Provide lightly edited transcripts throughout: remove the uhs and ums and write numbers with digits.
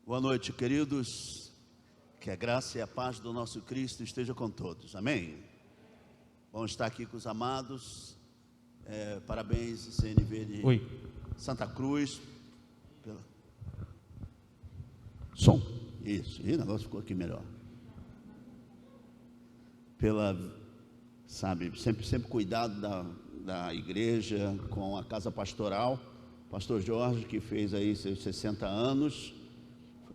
Boa noite, queridos. Que a graça e a paz do nosso Cristo esteja com todos. Amém. Bom estar aqui com os amados. Parabéns, CNV de Santa Cruz. Som. Isso. E o negócio ficou aqui melhor. Sempre cuidado da igreja com a casa pastoral. Pastor Jorge, que fez aí seus 60 anos.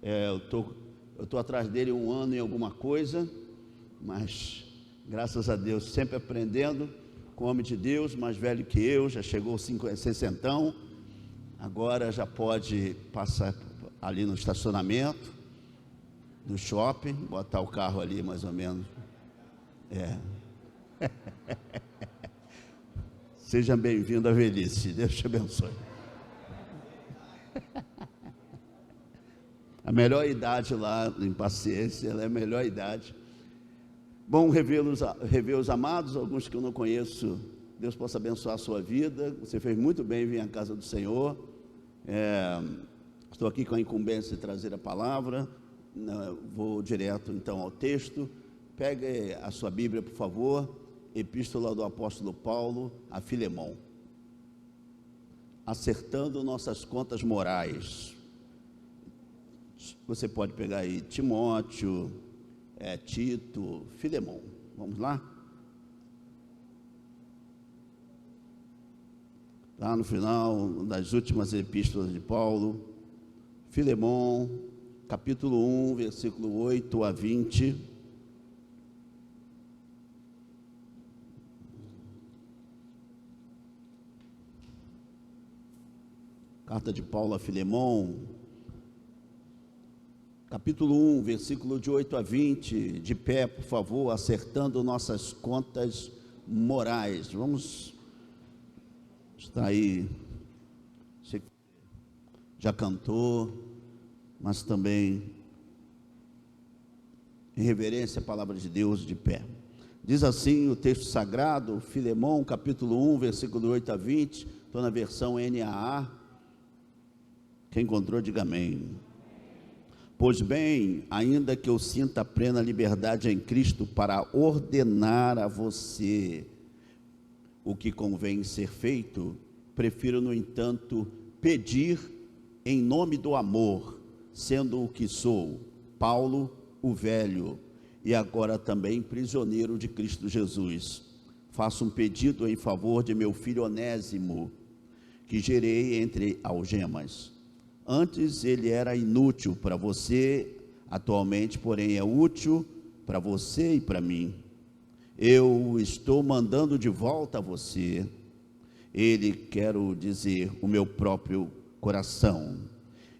Eu tô atrás dele 1 ano e alguma coisa, mas graças a Deus sempre aprendendo com o homem de Deus, mais velho que eu, já chegou 60, agora já pode passar ali no estacionamento do shopping, botar o carro ali mais ou menos. Seja bem-vindo à velhice, Deus te abençoe. A melhor idade lá, em paciência, ela é a melhor idade. Bom rever os amados, alguns que eu não conheço. Deus possa abençoar a sua vida. Você fez muito bem em vir à casa do Senhor. Estou aqui com a incumbência de trazer a palavra. Vou direto então ao texto. Pegue a sua Bíblia, por favor. Epístola do apóstolo Paulo a Filemão. Acertando nossas contas morais. Você pode pegar aí Timóteo, Tito, Filemão. Vamos lá? Lá no final das últimas epístolas de Paulo, Filemão, capítulo 1, versículo 8 a 20. Carta de Paulo a Filemão, capítulo 1, versículo de 8 a 20, de pé, por favor, acertando nossas contas morais. Vamos estar aí, você já cantou, mas também em reverência à palavra de Deus, de pé. Diz assim o texto sagrado, Filemão, capítulo 1, versículo 8 a 20, estou na versão NAA. Quem encontrou, diga amém. Pois bem, ainda que eu sinta plena liberdade em Cristo para ordenar a você o que convém ser feito, prefiro, no entanto, pedir em nome do amor, sendo o que sou, Paulo, o velho, e agora também prisioneiro de Cristo Jesus. Faço um pedido em favor de meu filho Onésimo, que gerei entre algemas. Antes ele era inútil para você, atualmente, porém, é útil para você e para mim. Eu o estou mandando de volta a você. Ele, quero dizer, o meu próprio coração.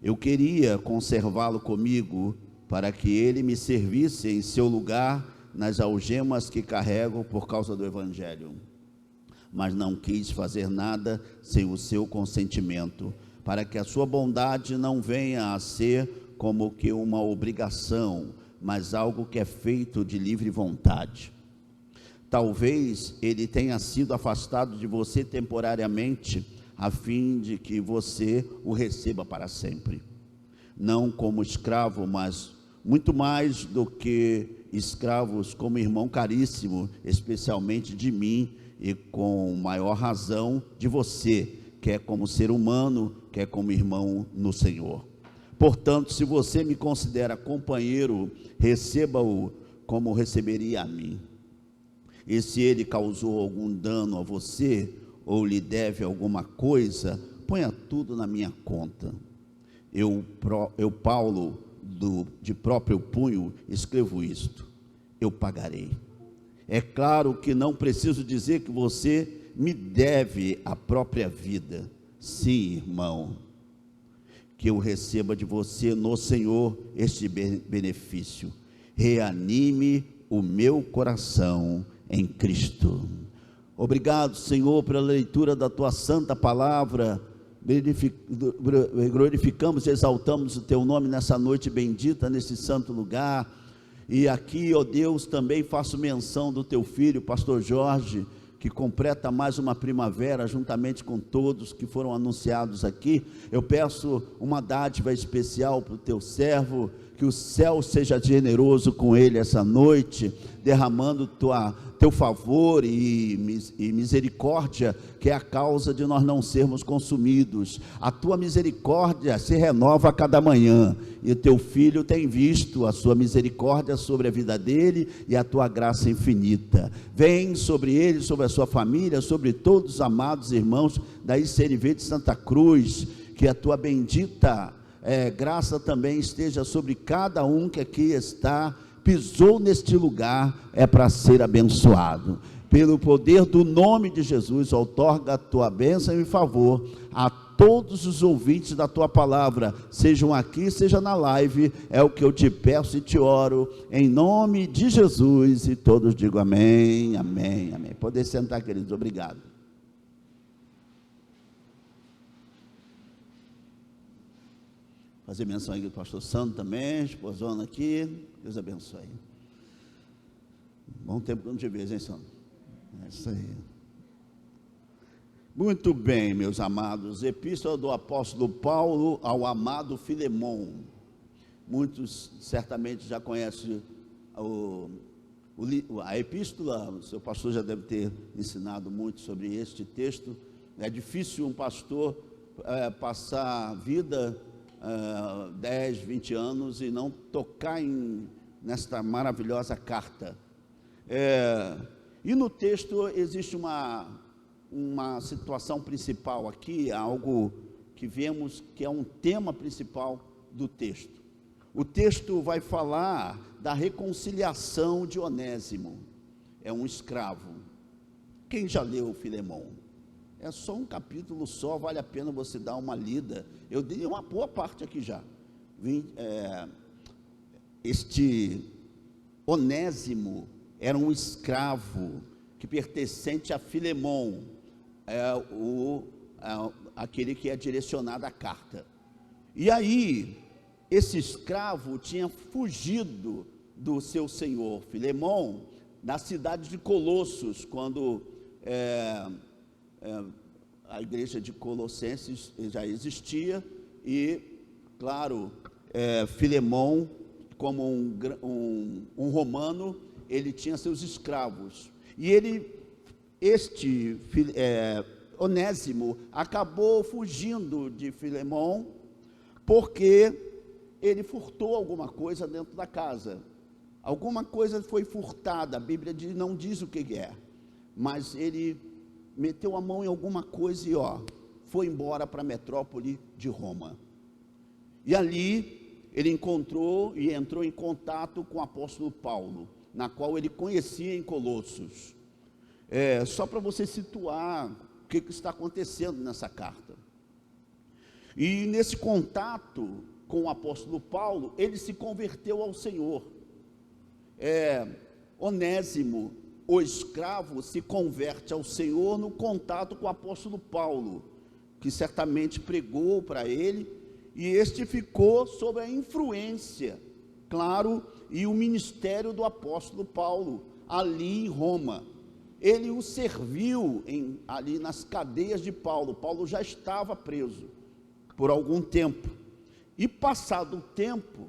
Eu queria conservá-lo comigo para que ele me servisse em seu lugar nas algemas que carrego por causa do Evangelho. Mas não quis fazer nada sem o seu consentimento, para que a sua bondade não venha a ser como que uma obrigação, mas algo que é feito de livre vontade. Talvez ele tenha sido afastado de você temporariamente, a fim de que você o receba para sempre. Não como escravo, mas muito mais do que escravos, como irmão caríssimo, especialmente de mim, e com maior razão de você, quer como ser humano, quer como irmão no Senhor. Portanto, se você me considera companheiro, receba-o como receberia a mim. E se ele causou algum dano a você, ou lhe deve alguma coisa, ponha tudo na minha conta. Eu Paulo, de próprio punho, escrevo isto: eu pagarei. É claro que não preciso dizer que você me deve a própria vida. Sim, irmão, que eu receba de você no Senhor este benefício. Reanime o meu coração em Cristo. Obrigado, Senhor, pela leitura da tua santa palavra. Glorificamos e exaltamos o teu nome nessa noite bendita, nesse santo lugar. E aqui, ó Deus, também faço menção do teu filho, pastor Jorge, que completa mais uma primavera, juntamente com todos que foram anunciados aqui. Eu peço uma dádiva especial para o teu servo, que o céu seja generoso com ele essa noite, derramando teu favor e misericórdia, que é a causa de nós não sermos consumidos. A tua misericórdia se renova a cada manhã, e o teu filho tem visto a sua misericórdia sobre a vida dele e a tua graça infinita. Vem sobre ele, sobre a sua família, sobre todos os amados irmãos da ICNV de Santa Cruz, que a tua bendita graça também esteja sobre cada um que aqui está, pisou neste lugar, é para ser abençoado. Pelo poder do nome de Jesus, outorga a tua bênção e favor a todos os ouvintes da tua palavra, sejam aqui, seja na live, é o que eu te peço e te oro, em nome de Jesus, e todos digam amém, amém, amém. Poder sentar, queridos, obrigado. Fazer menção aqui do pastor Santo também, esposona aqui, Deus abençoe. Bom tempo que não te vejo, hein, Santo? É isso aí. Muito bem, meus amados, epístola do apóstolo Paulo ao amado Filemon. Muitos certamente já conhecem a epístola, o seu pastor já deve ter ensinado muito sobre este texto. É difícil um pastor passar a vida 10, 20 anos e não tocar nesta maravilhosa carta. E no texto existe uma situação principal aqui, algo que vemos que é um tema principal do texto. O texto vai falar da reconciliação de Onésimo, é um escravo. Quem já leu Filemon? É só um capítulo só, vale a pena você dar uma lida. Eu dei uma boa parte aqui já. Este Onésimo era um escravo que pertencente a Filemon, aquele que é direcionado à carta. E aí, esse escravo tinha fugido do seu senhor Filemon, da cidade de Colossos, quando a igreja de Colossenses já existia, e, claro, Filemon, como um romano, ele tinha seus escravos, e Onésimo acabou fugindo de Filemon, porque ele furtou alguma coisa dentro da casa, alguma coisa foi furtada, a Bíblia não diz o que é, mas ele meteu a mão em alguma coisa e foi embora para a metrópole de Roma, e ali ele encontrou e entrou em contato com o apóstolo Paulo, na qual ele conhecia em Colossos. Só para você situar o que está acontecendo nessa carta. E nesse contato com o apóstolo Paulo, ele se converteu ao Senhor. Onésimo, o escravo, se converte ao Senhor no contato com o apóstolo Paulo, que certamente pregou para ele, e este ficou sob a influência, claro, e o ministério do apóstolo Paulo, ali em Roma. Ele o serviu ali nas cadeias de Paulo. Paulo já estava preso por algum tempo, e passado o tempo,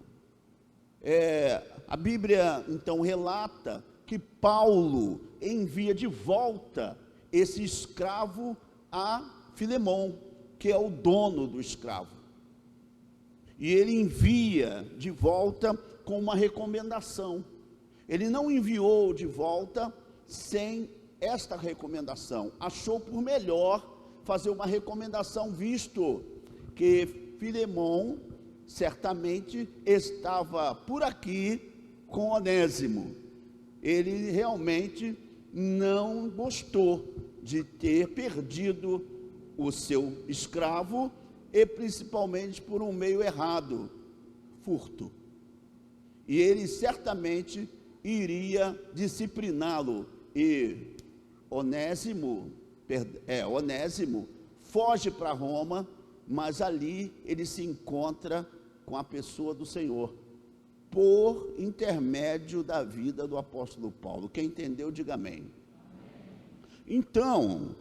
a Bíblia então relata que Paulo envia de volta esse escravo a Filemon, que é o dono do escravo, e ele envia de volta com uma recomendação. Ele não enviou de volta sem esta recomendação, achou por melhor fazer uma recomendação, visto que Filemon certamente estava por aqui com Onésimo. Ele realmente não gostou de ter perdido o seu escravo, e principalmente por um meio errado, furto. E ele certamente iria discipliná-lo, e Onésimo foge para Roma, mas ali ele se encontra com a pessoa do Senhor, por intermédio da vida do apóstolo Paulo. Quem entendeu, diga amém. Então,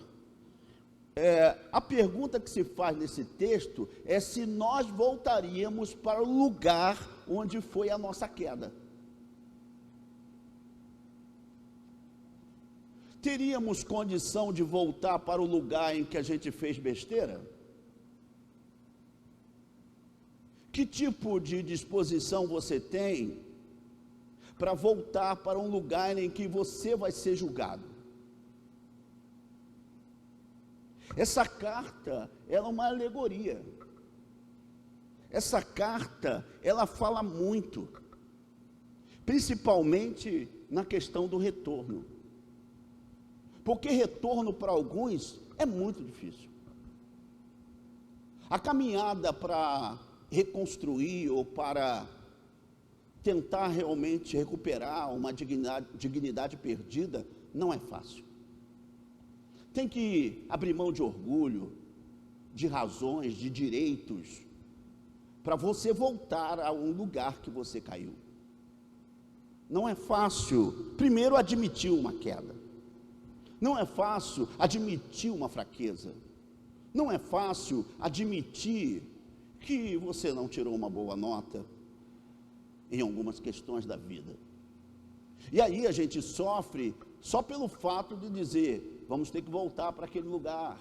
a pergunta que se faz nesse texto é se nós voltaríamos para o lugar onde foi a nossa queda. Teríamos condição de voltar para o lugar em que a gente fez besteira? Que tipo de disposição você tem para voltar para um lugar em que você vai ser julgado? Essa carta, ela é uma alegoria. Essa carta, ela fala muito, principalmente na questão do retorno. Porque retorno para alguns é muito difícil. A caminhada para reconstruir ou para tentar realmente recuperar uma dignidade perdida não é fácil. Tem que abrir mão de orgulho, de razões, de direitos, para você voltar a um lugar que você caiu. Não é fácil, primeiro, admitir uma queda. Não é fácil admitir uma fraqueza. Não é fácil admitir que você não tirou uma boa nota em algumas questões da vida. E aí a gente sofre só pelo fato de dizer, vamos ter que voltar para aquele lugar.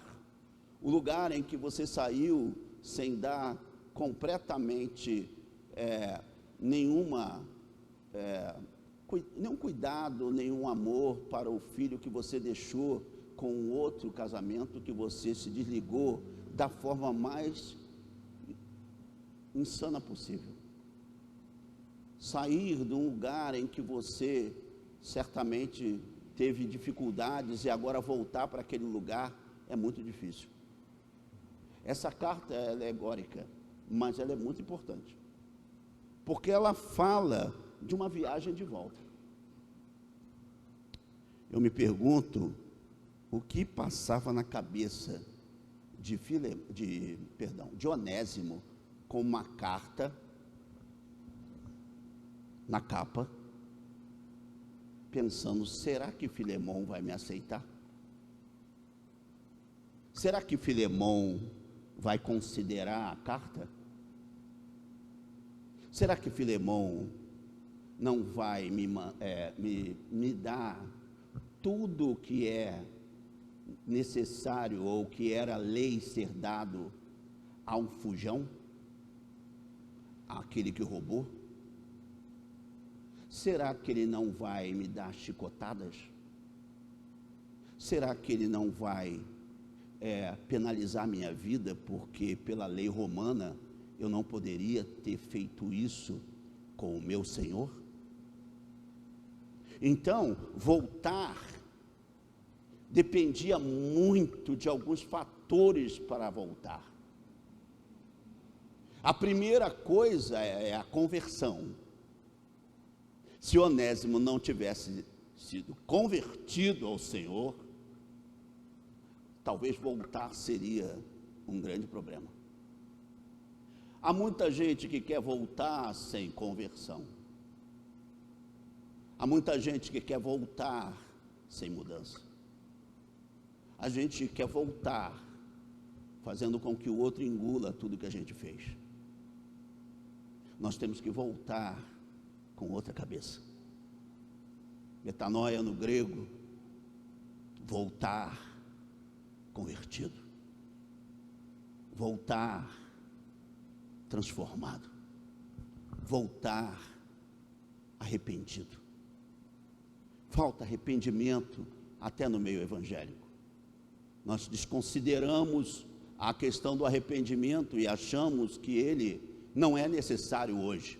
O lugar em que você saiu sem dar completamente nenhum cuidado, nenhum amor para o filho que você deixou com um outro casamento que você se desligou da forma mais insana possível. Sair de um lugar em que você certamente teve dificuldades e agora voltar para aquele lugar é muito difícil. Essa carta é alegórica, mas ela é muito importante, porque ela fala de uma viagem de volta. Eu me pergunto o que passava na cabeça de Onésimo com uma carta na capa, pensando, será que Filemão vai me aceitar? Será que Filemão vai considerar a carta? Será que Filemão não vai me dar tudo o que é necessário ou que era lei ser dado a um fujão, àquele que roubou? Será que ele não vai me dar chicotadas? Será que ele não vai penalizar minha vida, porque pela lei romana eu não poderia ter feito isso com o meu Senhor? Então, voltar dependia muito de alguns fatores para voltar. A primeira coisa é a conversão. Se Onésimo não tivesse sido convertido ao Senhor, talvez voltar seria um grande problema. Há muita gente que quer voltar sem conversão. Há muita gente que quer voltar sem mudança. A gente quer voltar fazendo com que o outro engula tudo que a gente fez. Nós temos que voltar com outra cabeça. Metanoia no grego, voltar convertido, voltar transformado, voltar arrependido. Falta arrependimento até no meio evangélico. Nós desconsideramos a questão do arrependimento e achamos que ele não é necessário hoje.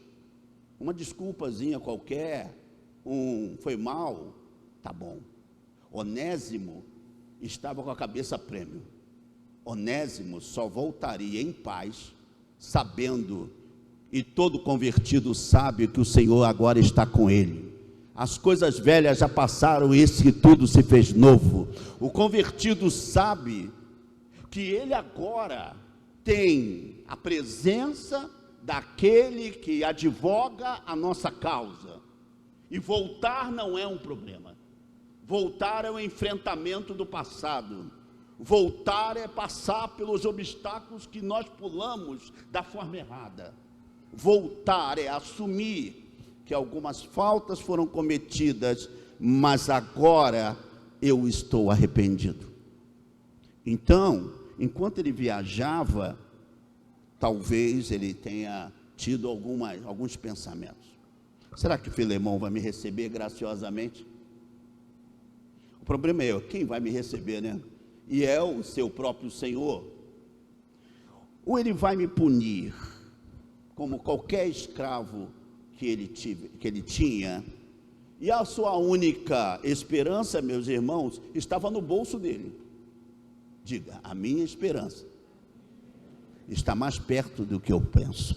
Uma desculpazinha qualquer, foi mal, tá bom. Onésimo estava com a cabeça a prêmio. Onésimo só voltaria em paz, sabendo, e todo convertido sabe que o Senhor agora está com ele. As coisas velhas já passaram, e eis que tudo se fez novo. O convertido sabe que ele agora tem a presença daquele que advoga a nossa causa. E voltar não é um problema. Voltar é o enfrentamento do passado. Voltar é passar pelos obstáculos que nós pulamos da forma errada. Voltar é assumir que algumas faltas foram cometidas, mas agora eu estou arrependido. Então, enquanto ele viajava, talvez ele tenha tido alguns pensamentos. Será que Filemão vai me receber graciosamente? O problema é quem vai me receber, né? E é o seu próprio Senhor. Ou ele vai me punir, como qualquer escravo que ele tinha, e a sua única esperança, meus irmãos, estava no bolso dele. Diga, a minha esperança está mais perto do que eu penso.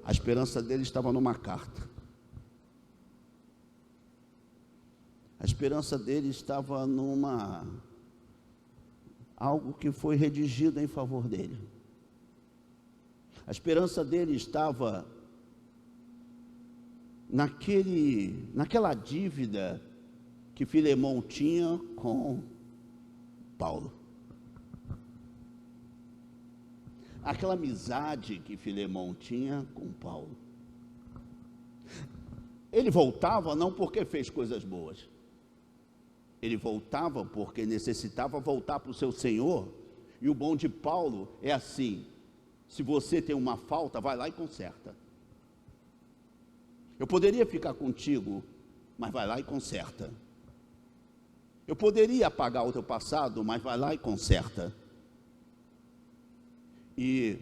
A esperança dele estava numa carta. A esperança dele estava algo que foi redigido em favor dele. A esperança dele estava naquela dívida que Filemão tinha com Paulo. Aquela amizade que Filemão tinha com Paulo. Ele voltava não porque fez coisas boas. Ele voltava porque necessitava voltar para o seu Senhor. E o bom de Paulo é assim: se você tem uma falta, vai lá e conserta. Eu poderia ficar contigo, mas vai lá e conserta. Eu poderia apagar o teu passado, mas vai lá e conserta. E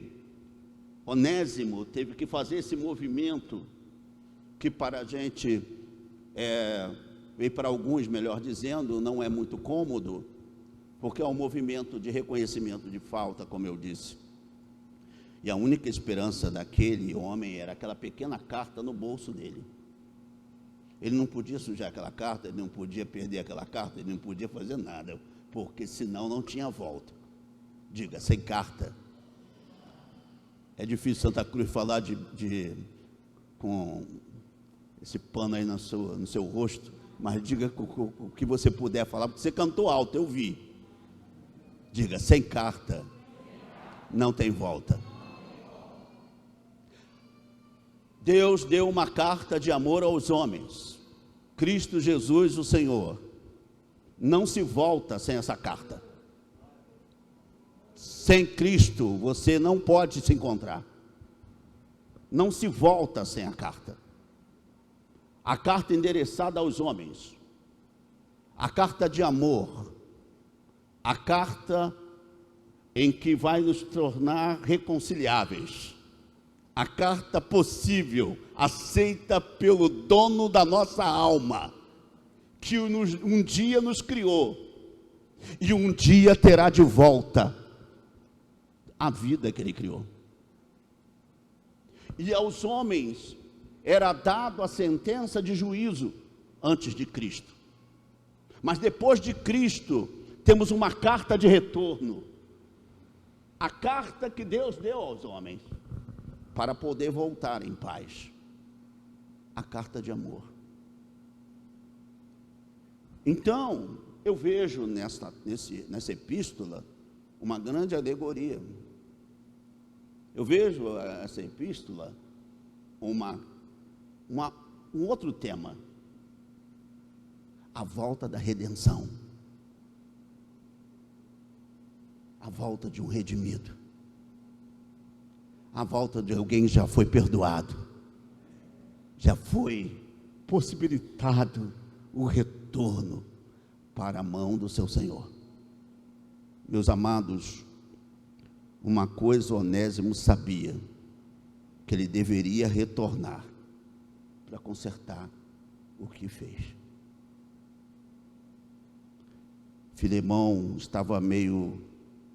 Onésimo teve que fazer esse movimento, que para a gente, e para alguns, melhor dizendo, não é muito cômodo, porque é um movimento de reconhecimento de falta, como eu disse. E a única esperança daquele homem era aquela pequena carta no bolso dele. Ele não podia sujar aquela carta, ele não podia perder aquela carta, ele não podia fazer nada, porque senão não tinha volta. Diga, sem carta. É difícil Santa Cruz falar com esse pano aí no seu rosto, mas diga o que você puder falar, porque você cantou alto, eu vi. Diga, sem carta não tem volta. Deus deu uma carta de amor aos homens, Cristo Jesus o Senhor. Não se volta sem essa carta. Sem Cristo você não pode se encontrar. Não se volta sem a carta. A carta endereçada aos homens, a carta de amor, a carta em que vai nos tornar reconciliáveis, a carta possível, aceita pelo dono da nossa alma, que um dia nos criou e um dia terá de volta a vida que ele criou. E aos homens era dado a sentença de juízo antes de Cristo, mas depois de Cristo temos uma carta de retorno, a carta que Deus deu aos homens para poder voltar em paz, a carta de amor. Então eu vejo nessa epístola uma grande alegoria. Eu vejo essa epístola um outro tema: a volta da redenção, a volta de um redimido, a volta de alguém que já foi perdoado, já foi possibilitado o retorno para a mão do seu Senhor. Meus amados, uma coisa Onésimo sabia, que ele deveria retornar para consertar o que fez. Filemão estava meio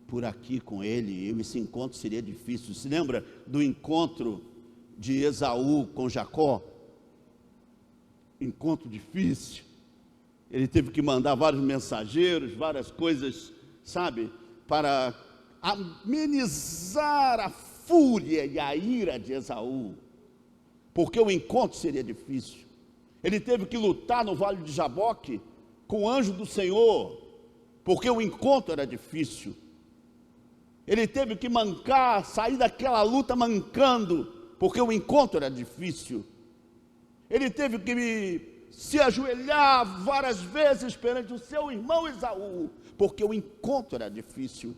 por aqui com ele, e esse encontro seria difícil. Se lembra do encontro de Esaú com Jacó? Encontro difícil. Ele teve que mandar vários mensageiros, várias coisas, sabe, para amenizar a fúria e a ira de Esaú, porque o encontro seria difícil. Ele teve que lutar no vale de Jaboque com o anjo do Senhor, porque o encontro era difícil. Ele teve que mancar, sair daquela luta mancando, porque o encontro era difícil. Ele teve que se ajoelhar várias vezes perante o seu irmão Esaú, porque o encontro era difícil.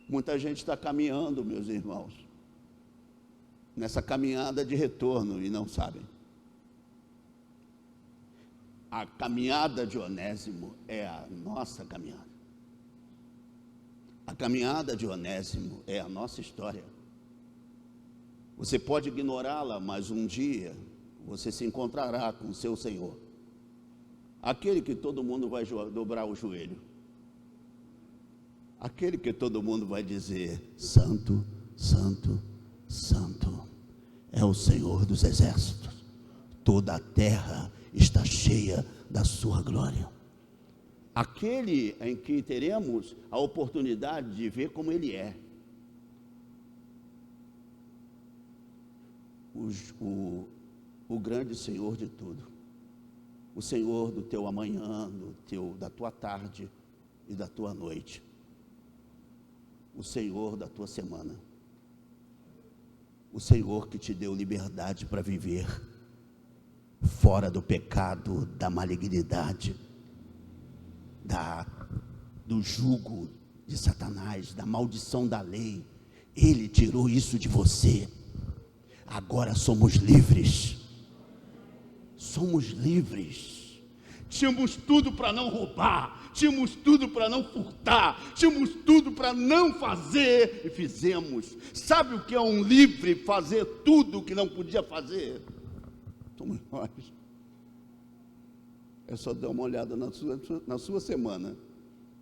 Muita gente está caminhando, meus irmãos, nessa caminhada de retorno e não sabem. A caminhada de Onésimo é a nossa caminhada. A caminhada de Onésimo é a nossa história. Você pode ignorá-la, mas um dia você se encontrará com o seu Senhor, aquele que todo mundo vai dobrar o joelho, aquele que todo mundo vai dizer: Santo, Santo, Santo é o Senhor dos exércitos, toda a terra está cheia da sua glória. Aquele em que teremos a oportunidade de ver como Ele é. O grande Senhor de tudo. O Senhor do teu amanhã, da tua tarde e da tua noite. O Senhor da tua semana. O Senhor que te deu liberdade para viver fora do pecado, da malignidade, do jugo de Satanás, da maldição da lei. Ele tirou isso de você. Agora somos livres. Somos livres. Tínhamos tudo para não roubar, tínhamos tudo para não furtar, tínhamos tudo para não fazer e fizemos. Sabe o que é um livre fazer tudo o que não podia fazer? Somos nós. É só dar uma olhada na sua semana,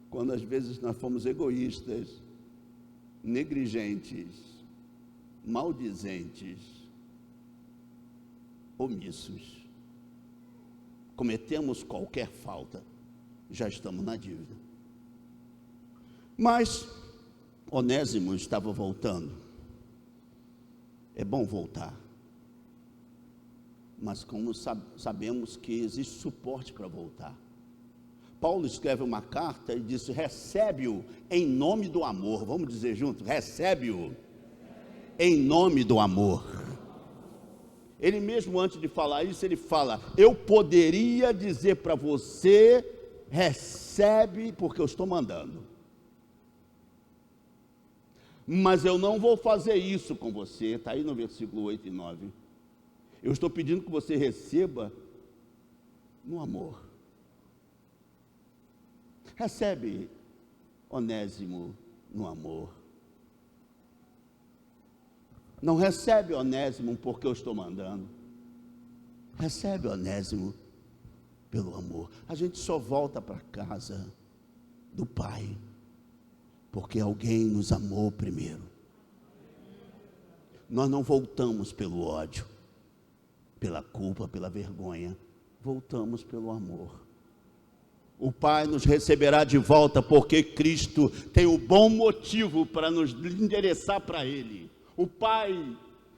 quando às vezes nós fomos egoístas, negligentes, maldizentes, omissos. Cometemos qualquer falta, já estamos na dívida. Mas Onésimo estava voltando. É bom voltar, mas como sabemos que existe suporte para voltar. Paulo escreve uma carta e diz: recebe-o em nome do amor. Vamos dizer junto: recebe-o em nome do amor. Ele mesmo, antes de falar isso, ele fala: eu poderia dizer para você, recebe, porque eu estou mandando, mas eu não vou fazer isso com você. Está aí no versículo 8 e 9. Eu estou pedindo que você receba no amor. Recebe Onésimo no amor. Não recebe Onésimo porque eu estou mandando. Recebe Onésimo pelo amor. A gente só volta para casa do Pai porque alguém nos amou primeiro. Nós não voltamos pelo ódio, pela culpa, pela vergonha. Voltamos pelo amor. O Pai nos receberá de volta porque Cristo tem o bom motivo para nos endereçar para Ele. O Pai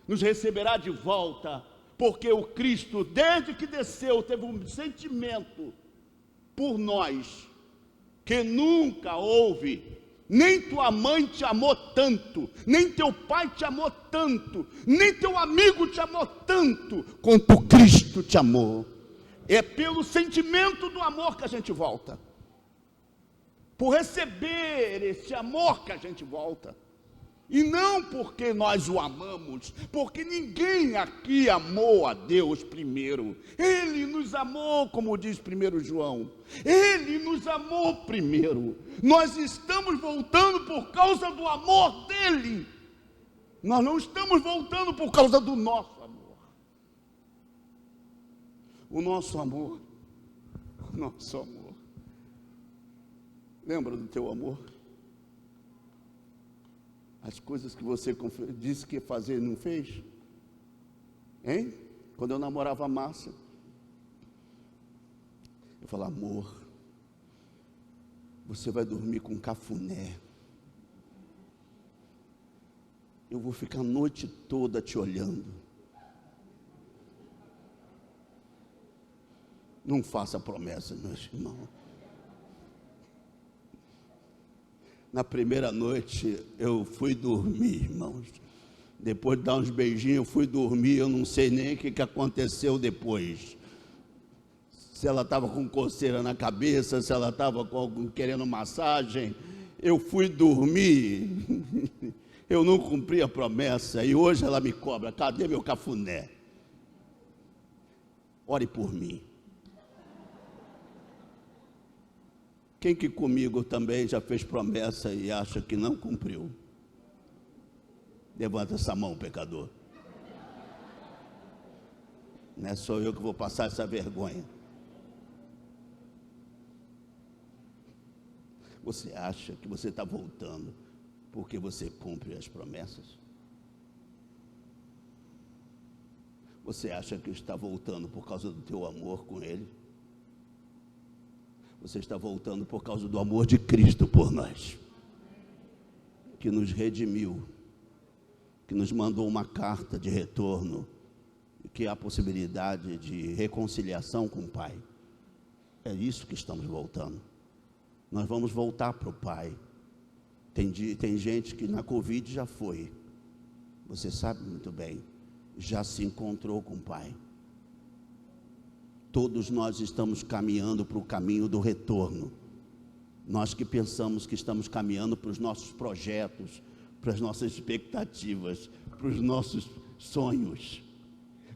nos receberá de volta porque o Cristo, desde que desceu, teve um sentimento por nós que nunca houve. Nem tua mãe te amou tanto, nem teu pai te amou tanto, nem teu amigo te amou tanto quanto Cristo te amou. É pelo sentimento do amor que a gente volta, por receber esse amor que a gente volta, e não porque nós o amamos, porque ninguém aqui amou a Deus primeiro. Ele nos amou, como diz 1 João, Ele nos amou primeiro. Nós estamos voltando por causa do amor dEle, nós não estamos voltando por causa do nosso amor. O nosso amor, lembra do teu amor? As coisas que você disse que ia fazer e não fez? Hein? Quando eu namorava a Márcia, eu falava: amor, você vai dormir com cafuné. Eu vou ficar a noite toda te olhando. Não faça promessa, meus irmãos. Na primeira noite eu fui dormir, irmãos. Depois de dar uns beijinhos, eu fui dormir. Eu não sei nem o que aconteceu depois. Se ela estava com coceira na cabeça, se ela estava querendo massagem. Eu fui dormir. Eu não cumpri a promessa. E hoje ela me cobra. Cadê meu cafuné? Ore por mim. Quem que comigo também já fez promessa e acha que não cumpriu? Levanta essa mão, pecador. Não é só eu que vou passar essa vergonha. Você acha que você está voltando porque você cumpre as promessas? Você acha que está voltando por causa do teu amor com Ele? Você está voltando por causa do amor de Cristo por nós, que nos redimiu, que nos mandou uma carta de retorno, que há a possibilidade de reconciliação com o Pai. É isso que estamos voltando. Nós vamos voltar para o Pai. Tem gente que na Covid já foi, você sabe muito bem, já se encontrou com o Pai. Todos nós estamos caminhando para o caminho do retorno. Nós que pensamos que estamos caminhando para os nossos projetos, para as nossas expectativas, para os nossos sonhos.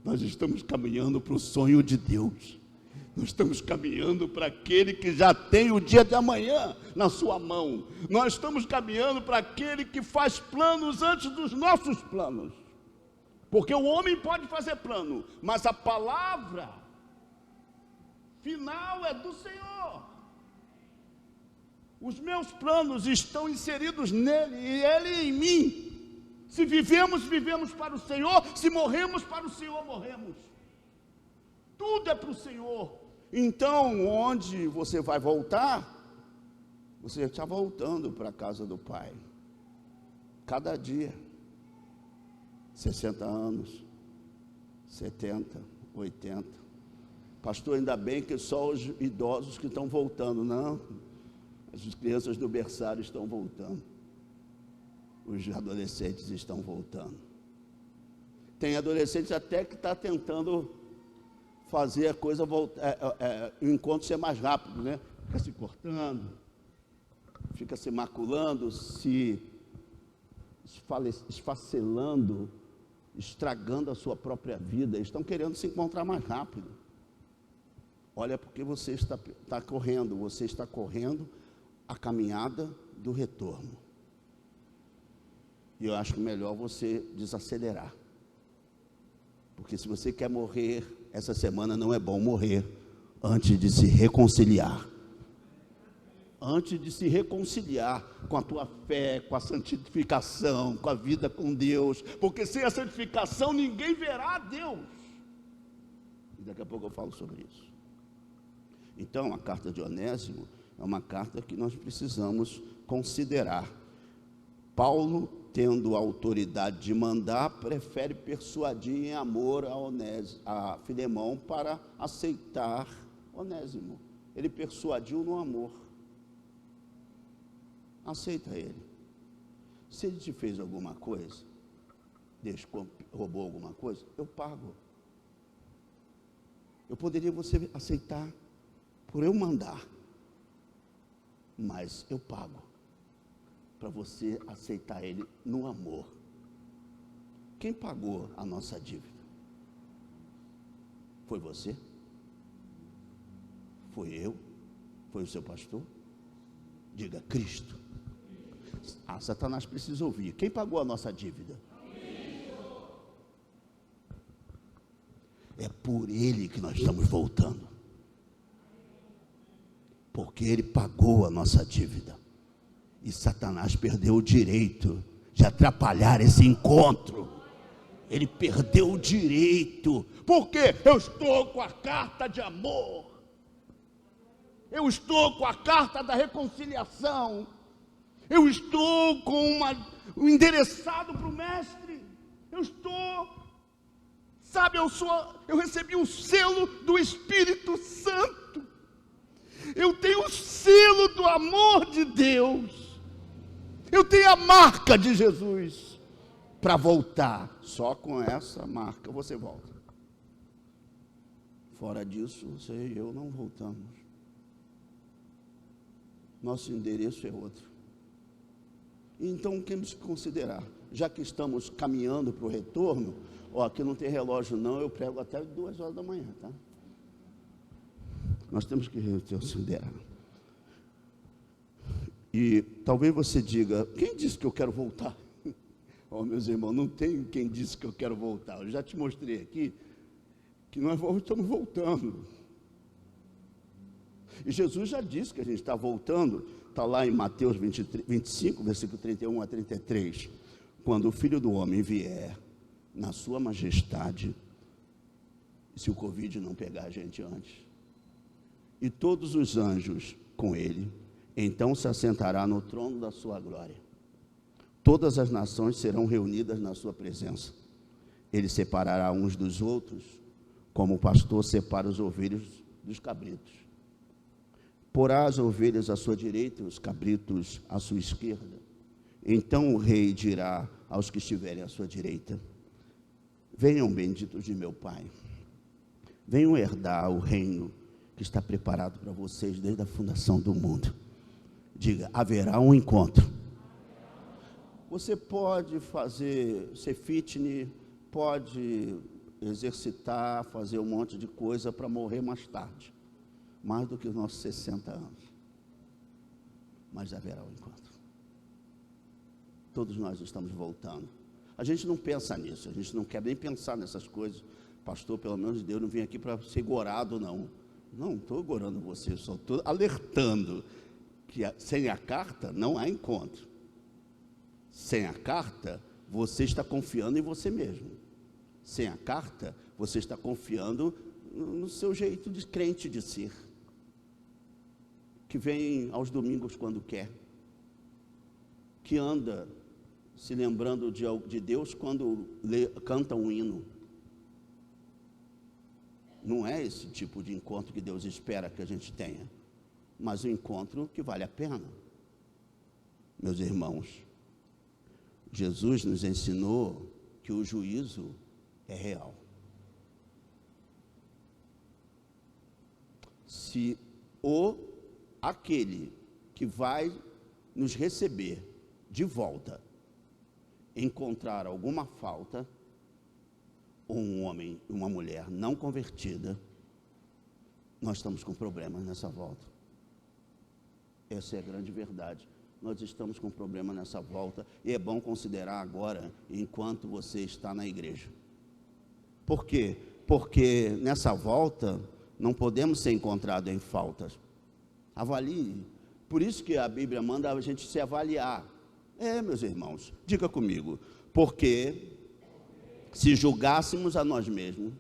Nós estamos caminhando para o sonho de Deus. Nós estamos caminhando para aquele que já tem o dia de amanhã na sua mão. Nós estamos caminhando para aquele que faz planos antes dos nossos planos. Porque o homem pode fazer plano, mas a palavra final é do Senhor. Os meus planos estão inseridos nele e ele em mim. Se vivemos, vivemos para o Senhor. Se morremos, para o Senhor morremos. Tudo é para o Senhor. Então, onde você vai voltar? Você está voltando para a casa do Pai. Cada dia. 60 anos, 70, 80. Pastor, ainda bem que só os idosos que estão voltando. Não, as crianças do berçário estão voltando. Os adolescentes estão voltando. Tem adolescentes até que está tentando fazer a coisa voltar, o encontro ser mais rápido, né? Fica se cortando, fica se maculando, se esfacelando, estragando a sua própria vida. Estão querendo se encontrar mais rápido. Olha, porque você está correndo, você está correndo a caminhada do retorno. E eu acho melhor você desacelerar. Porque se você quer morrer, essa semana não é bom morrer antes de se reconciliar. Antes de se reconciliar com a tua fé, com a santificação, com a vida com Deus. Porque sem a santificação ninguém verá a Deus. E daqui a pouco eu falo sobre isso. Então, a carta de Onésimo é uma carta que nós precisamos considerar. Paulo, tendo a autoridade de mandar, prefere persuadir em amor a Filemão para aceitar Onésimo. Ele persuadiu no amor. Aceita ele. Se ele te fez alguma coisa, roubou alguma coisa, eu pago. Eu poderia você aceitar por eu mandar, mas eu pago para você aceitar ele no amor. Quem pagou a nossa dívida? Foi você? Foi eu? Foi o seu pastor? Diga, Cristo. Satanás precisa ouvir. Quem pagou a nossa dívida? É por ele que nós estamos voltando. Porque ele pagou a nossa dívida. E Satanás perdeu o direito de atrapalhar esse encontro. Ele perdeu o direito. Porque eu estou com a carta de amor. Eu estou com a carta da reconciliação. Eu estou com o endereçado para o mestre. Eu estou Sabe, eu recebi o selo do Espírito Santo. Eu tenho o selo do amor de Deus. Eu tenho a marca de Jesus para voltar. Só com essa marca você volta. Fora disso, você e eu não voltamos. Nosso endereço é outro. Então, temos que considerar, já que estamos caminhando para o retorno, aqui não tem relógio não, eu prego até 2 horas da manhã, tá? Nós temos que considerar. E talvez você diga, quem disse que eu quero voltar? Meus irmãos, não tem quem disse que eu quero voltar. Eu já te mostrei aqui que nós estamos voltando. E Jesus já disse que a gente está voltando. Está lá em Mateus 25, versículo 31 a 33. Quando o Filho do Homem vier na sua majestade, se o Covid não pegar a gente antes, e todos os anjos com ele, então se assentará no trono da sua glória. Todas as nações serão reunidas na sua presença. Ele separará uns dos outros, como o pastor separa os ovelhos dos cabritos. Porá as ovelhas à sua direita e os cabritos à sua esquerda. Então o rei dirá aos que estiverem à sua direita: venham, benditos de meu Pai, venham herdar o reino que está preparado para vocês desde a fundação do mundo. Diga, haverá um encontro. Você pode ser fitness, pode exercitar, fazer um monte de coisa para morrer mais tarde, mais do que os nossos 60 anos, mas haverá um encontro. Todos nós estamos voltando. A gente não pensa nisso, a gente não quer nem pensar nessas coisas. Pastor, pelo menos Deus não vem aqui para ser gorado, não. Não estou gorando você, só estou alertando que sem a carta não há encontro. Sem a carta, você está confiando em você mesmo. Sem a carta, você está confiando no seu jeito de crente de ser, que vem aos domingos quando quer, que anda se lembrando de Deus quando canta um hino. Não é esse tipo de encontro que Deus espera que a gente tenha, mas um encontro que vale a pena. Meus irmãos, Jesus nos ensinou que o juízo é real. Se aquele que vai nos receber de volta encontrar alguma falta, um homem e uma mulher não convertida, nós estamos com problemas nessa volta. Essa é a grande verdade. Nós estamos com problema nessa volta, e é bom considerar agora, enquanto você está na igreja. Por quê? Porque nessa volta não podemos ser encontrados em faltas. Avalie. Por isso que a Bíblia manda a gente se avaliar. Meus irmãos, diga comigo, porque se julgássemos a nós mesmos,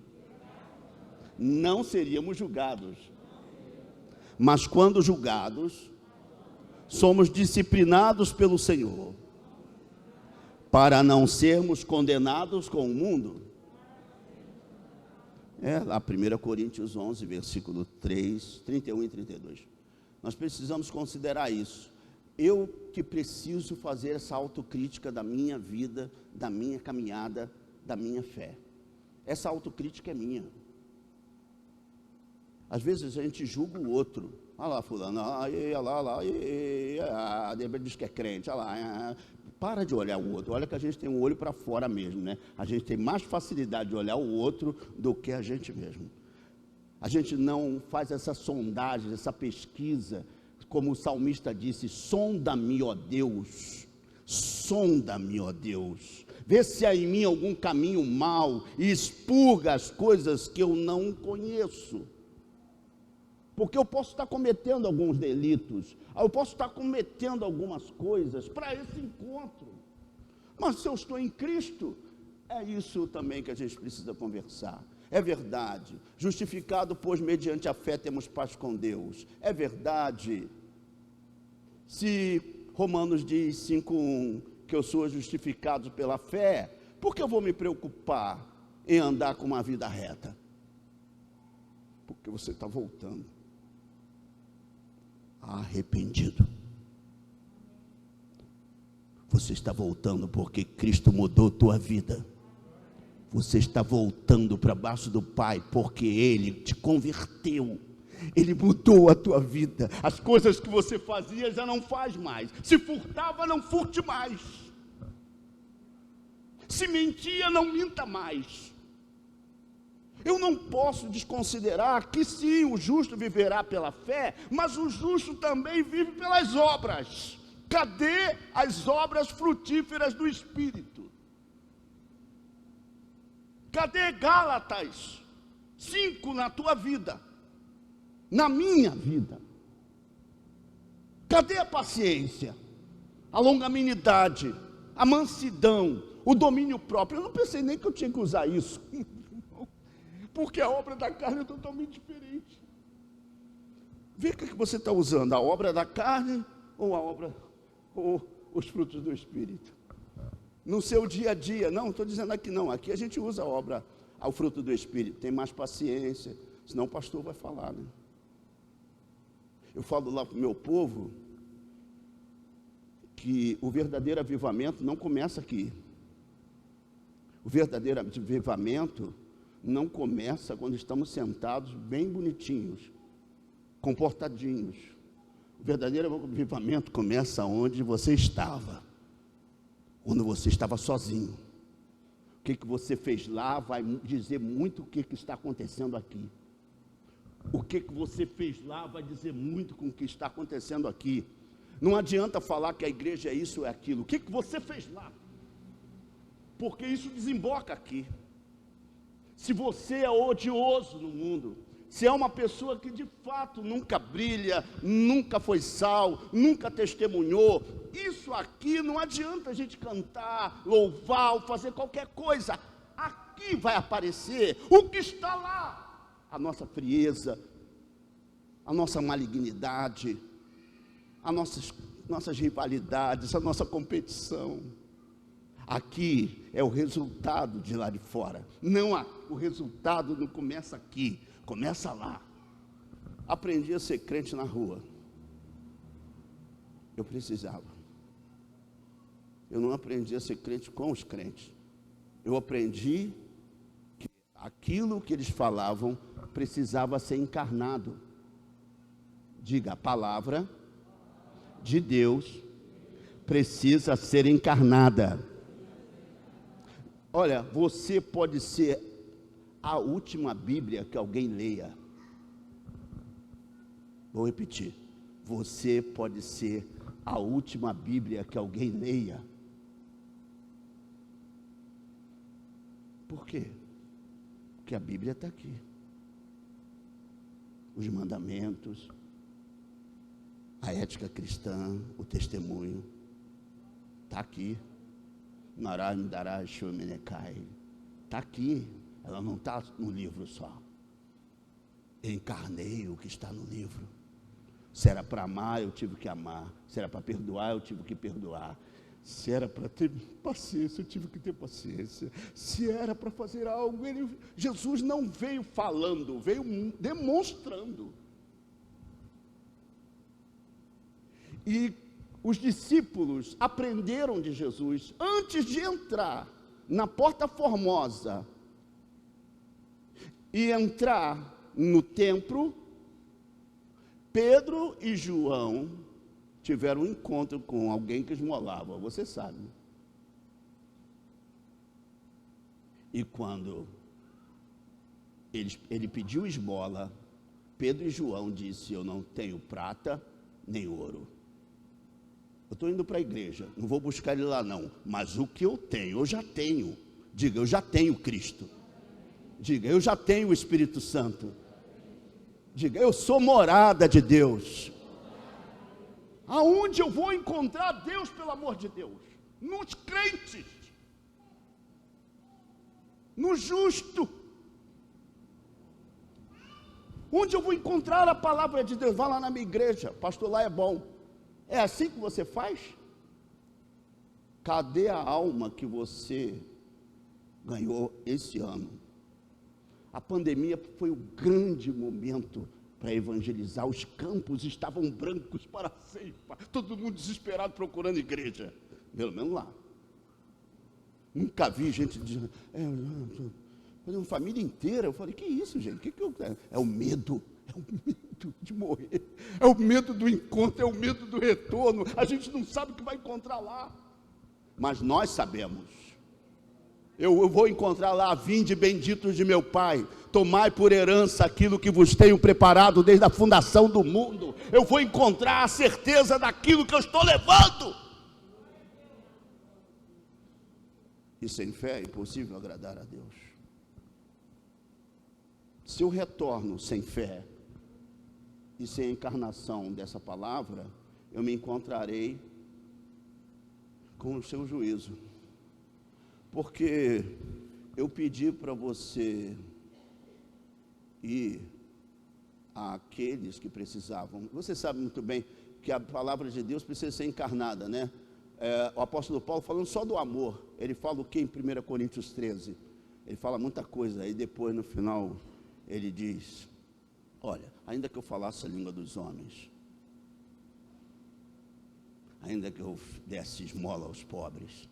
não seríamos julgados. Mas quando julgados, somos disciplinados pelo Senhor, para não sermos condenados com o mundo. Lá 1 Coríntios 11, versículo 3, 31 e 32. Nós precisamos considerar isso. Eu que preciso fazer essa autocrítica da minha vida, da minha caminhada, da minha fé. Essa autocrítica é minha. Às vezes a gente julga o outro. Olha lá fulano, olha lá, a Débora diz que é crente, olha lá. Para de olhar o outro. Olha que a gente tem um olho para fora mesmo, né? A gente tem mais facilidade de olhar o outro do que a gente mesmo. A gente não faz essa sondagem, essa pesquisa, como o salmista disse: sonda-me, ó Deus, sonda-me, ó Deus, vê se há em mim algum caminho mau e expurga as coisas que eu não conheço. Porque eu posso estar cometendo alguns delitos, eu posso estar cometendo algumas coisas para esse encontro, mas se eu estou em Cristo, é isso também que a gente precisa conversar. É verdade, justificado, pois mediante a fé temos paz com Deus. É verdade, se Romanos diz 5:1 que eu sou justificado pela fé, por que eu vou me preocupar em andar com uma vida reta? Porque você está voltando arrependido. Você está voltando porque Cristo mudou tua vida. Você está voltando para baixo do Pai porque Ele te converteu. Ele mudou a tua vida. As coisas que você fazia já não faz mais. Se furtava, não furte mais. Se mentia, não minta mais. Eu não posso desconsiderar que sim, o justo viverá pela fé, mas o justo também vive pelas obras. Cadê as obras frutíferas do Espírito? Cadê Gálatas 5 na tua vida? Na minha vida? Cadê a paciência, a longanimidade, a mansidão, o domínio próprio? Eu não pensei nem que eu tinha que usar isso, porque a obra da carne é totalmente diferente. Vê o que você está usando, a obra da carne ou os frutos do Espírito? No seu dia a dia, não estou dizendo aqui não, aqui a gente usa a obra, o fruto do Espírito, tem mais paciência, senão o pastor vai falar, né? Eu falo lá para o meu povo, que o verdadeiro avivamento não começa aqui. O verdadeiro avivamento não começa quando estamos sentados bem bonitinhos, comportadinhos. O verdadeiro avivamento começa onde você estava, quando você estava sozinho. O que você fez lá vai dizer muito o que está acontecendo aqui. O que você fez lá vai dizer muito com o que está acontecendo aqui. Não adianta falar que a igreja é isso ou é aquilo. O que você fez lá? Porque isso desemboca aqui. Se você é odioso no mundo, se é uma pessoa que de fato nunca brilha, nunca foi sal, nunca testemunhou, isso aqui não adianta a gente cantar, louvar ou fazer qualquer coisa. Aqui vai aparecer o que está lá. A nossa frieza, a nossa malignidade, as nossas rivalidades, a nossa competição. Aqui é o resultado de lá de fora. Não, o resultado não começa aqui, começa lá. Aprendi a ser crente na rua. Eu precisava. Eu não aprendi a ser crente com os crentes. Eu aprendi que aquilo que eles falavam precisava ser encarnado. Diga, a palavra de Deus precisa ser encarnada. Olha, você pode ser a última Bíblia que alguém leia. Vou repetir. Você pode ser a última Bíblia que alguém leia. Por quê? Porque a Bíblia está aqui. Os mandamentos, a ética cristã, o testemunho, está aqui. Narai, Midarai, Shomenekai, está aqui. Ela não está no livro só. Eu encarnei o que está no livro. Se era para amar, eu tive que amar. Se era para perdoar, eu tive que perdoar. Se era para ter paciência, eu tive que ter paciência. Se era para fazer algo, Jesus não veio falando, veio demonstrando. E os discípulos aprenderam de Jesus. Antes de entrar na Porta Formosa e entrar no templo, Pedro e João tiveram um encontro com alguém que esmolava, você sabe. E quando ele pediu esmola, Pedro e João disse: eu não tenho prata nem ouro. Eu estou indo para a igreja, não vou buscar ele lá não, mas o que eu tenho, eu já tenho. Diga, eu já tenho Cristo. Diga, eu já tenho o Espírito Santo. Diga, eu sou morada de Deus. Aonde eu vou encontrar Deus, pelo amor de Deus? Nos crentes, no justo. Onde eu vou encontrar a palavra de Deus? Vá lá na minha igreja, pastor, lá é bom. É assim que você faz? Cadê a alma que você ganhou esse ano. A pandemia foi o grande momento para evangelizar. Os campos estavam brancos para a ceifa, todo mundo desesperado procurando igreja, pelo menos lá. Nunca vi gente dizendo, uma família inteira. Eu falei, que isso, gente? É o medo de morrer, é o medo do encontro, é o medo do retorno. A gente não sabe o que vai encontrar lá, mas nós sabemos. Eu vou encontrar lá: vinde benditos de meu Pai, tomai por herança aquilo que vos tenho preparado desde a fundação do mundo. Eu vou encontrar a certeza daquilo que eu estou levando. E sem fé é impossível agradar a Deus. Se eu retorno sem fé e sem a encarnação dessa palavra, eu me encontrarei com o seu juízo. Porque eu pedi para você ir àqueles que precisavam. Você sabe muito bem que a palavra de Deus precisa ser encarnada, né? O apóstolo Paulo, falando só do amor, ele fala o que em 1 Coríntios 13? Ele fala muita coisa, aí depois no final ele diz: olha, ainda que eu falasse a língua dos homens, ainda que eu desse esmola aos pobres,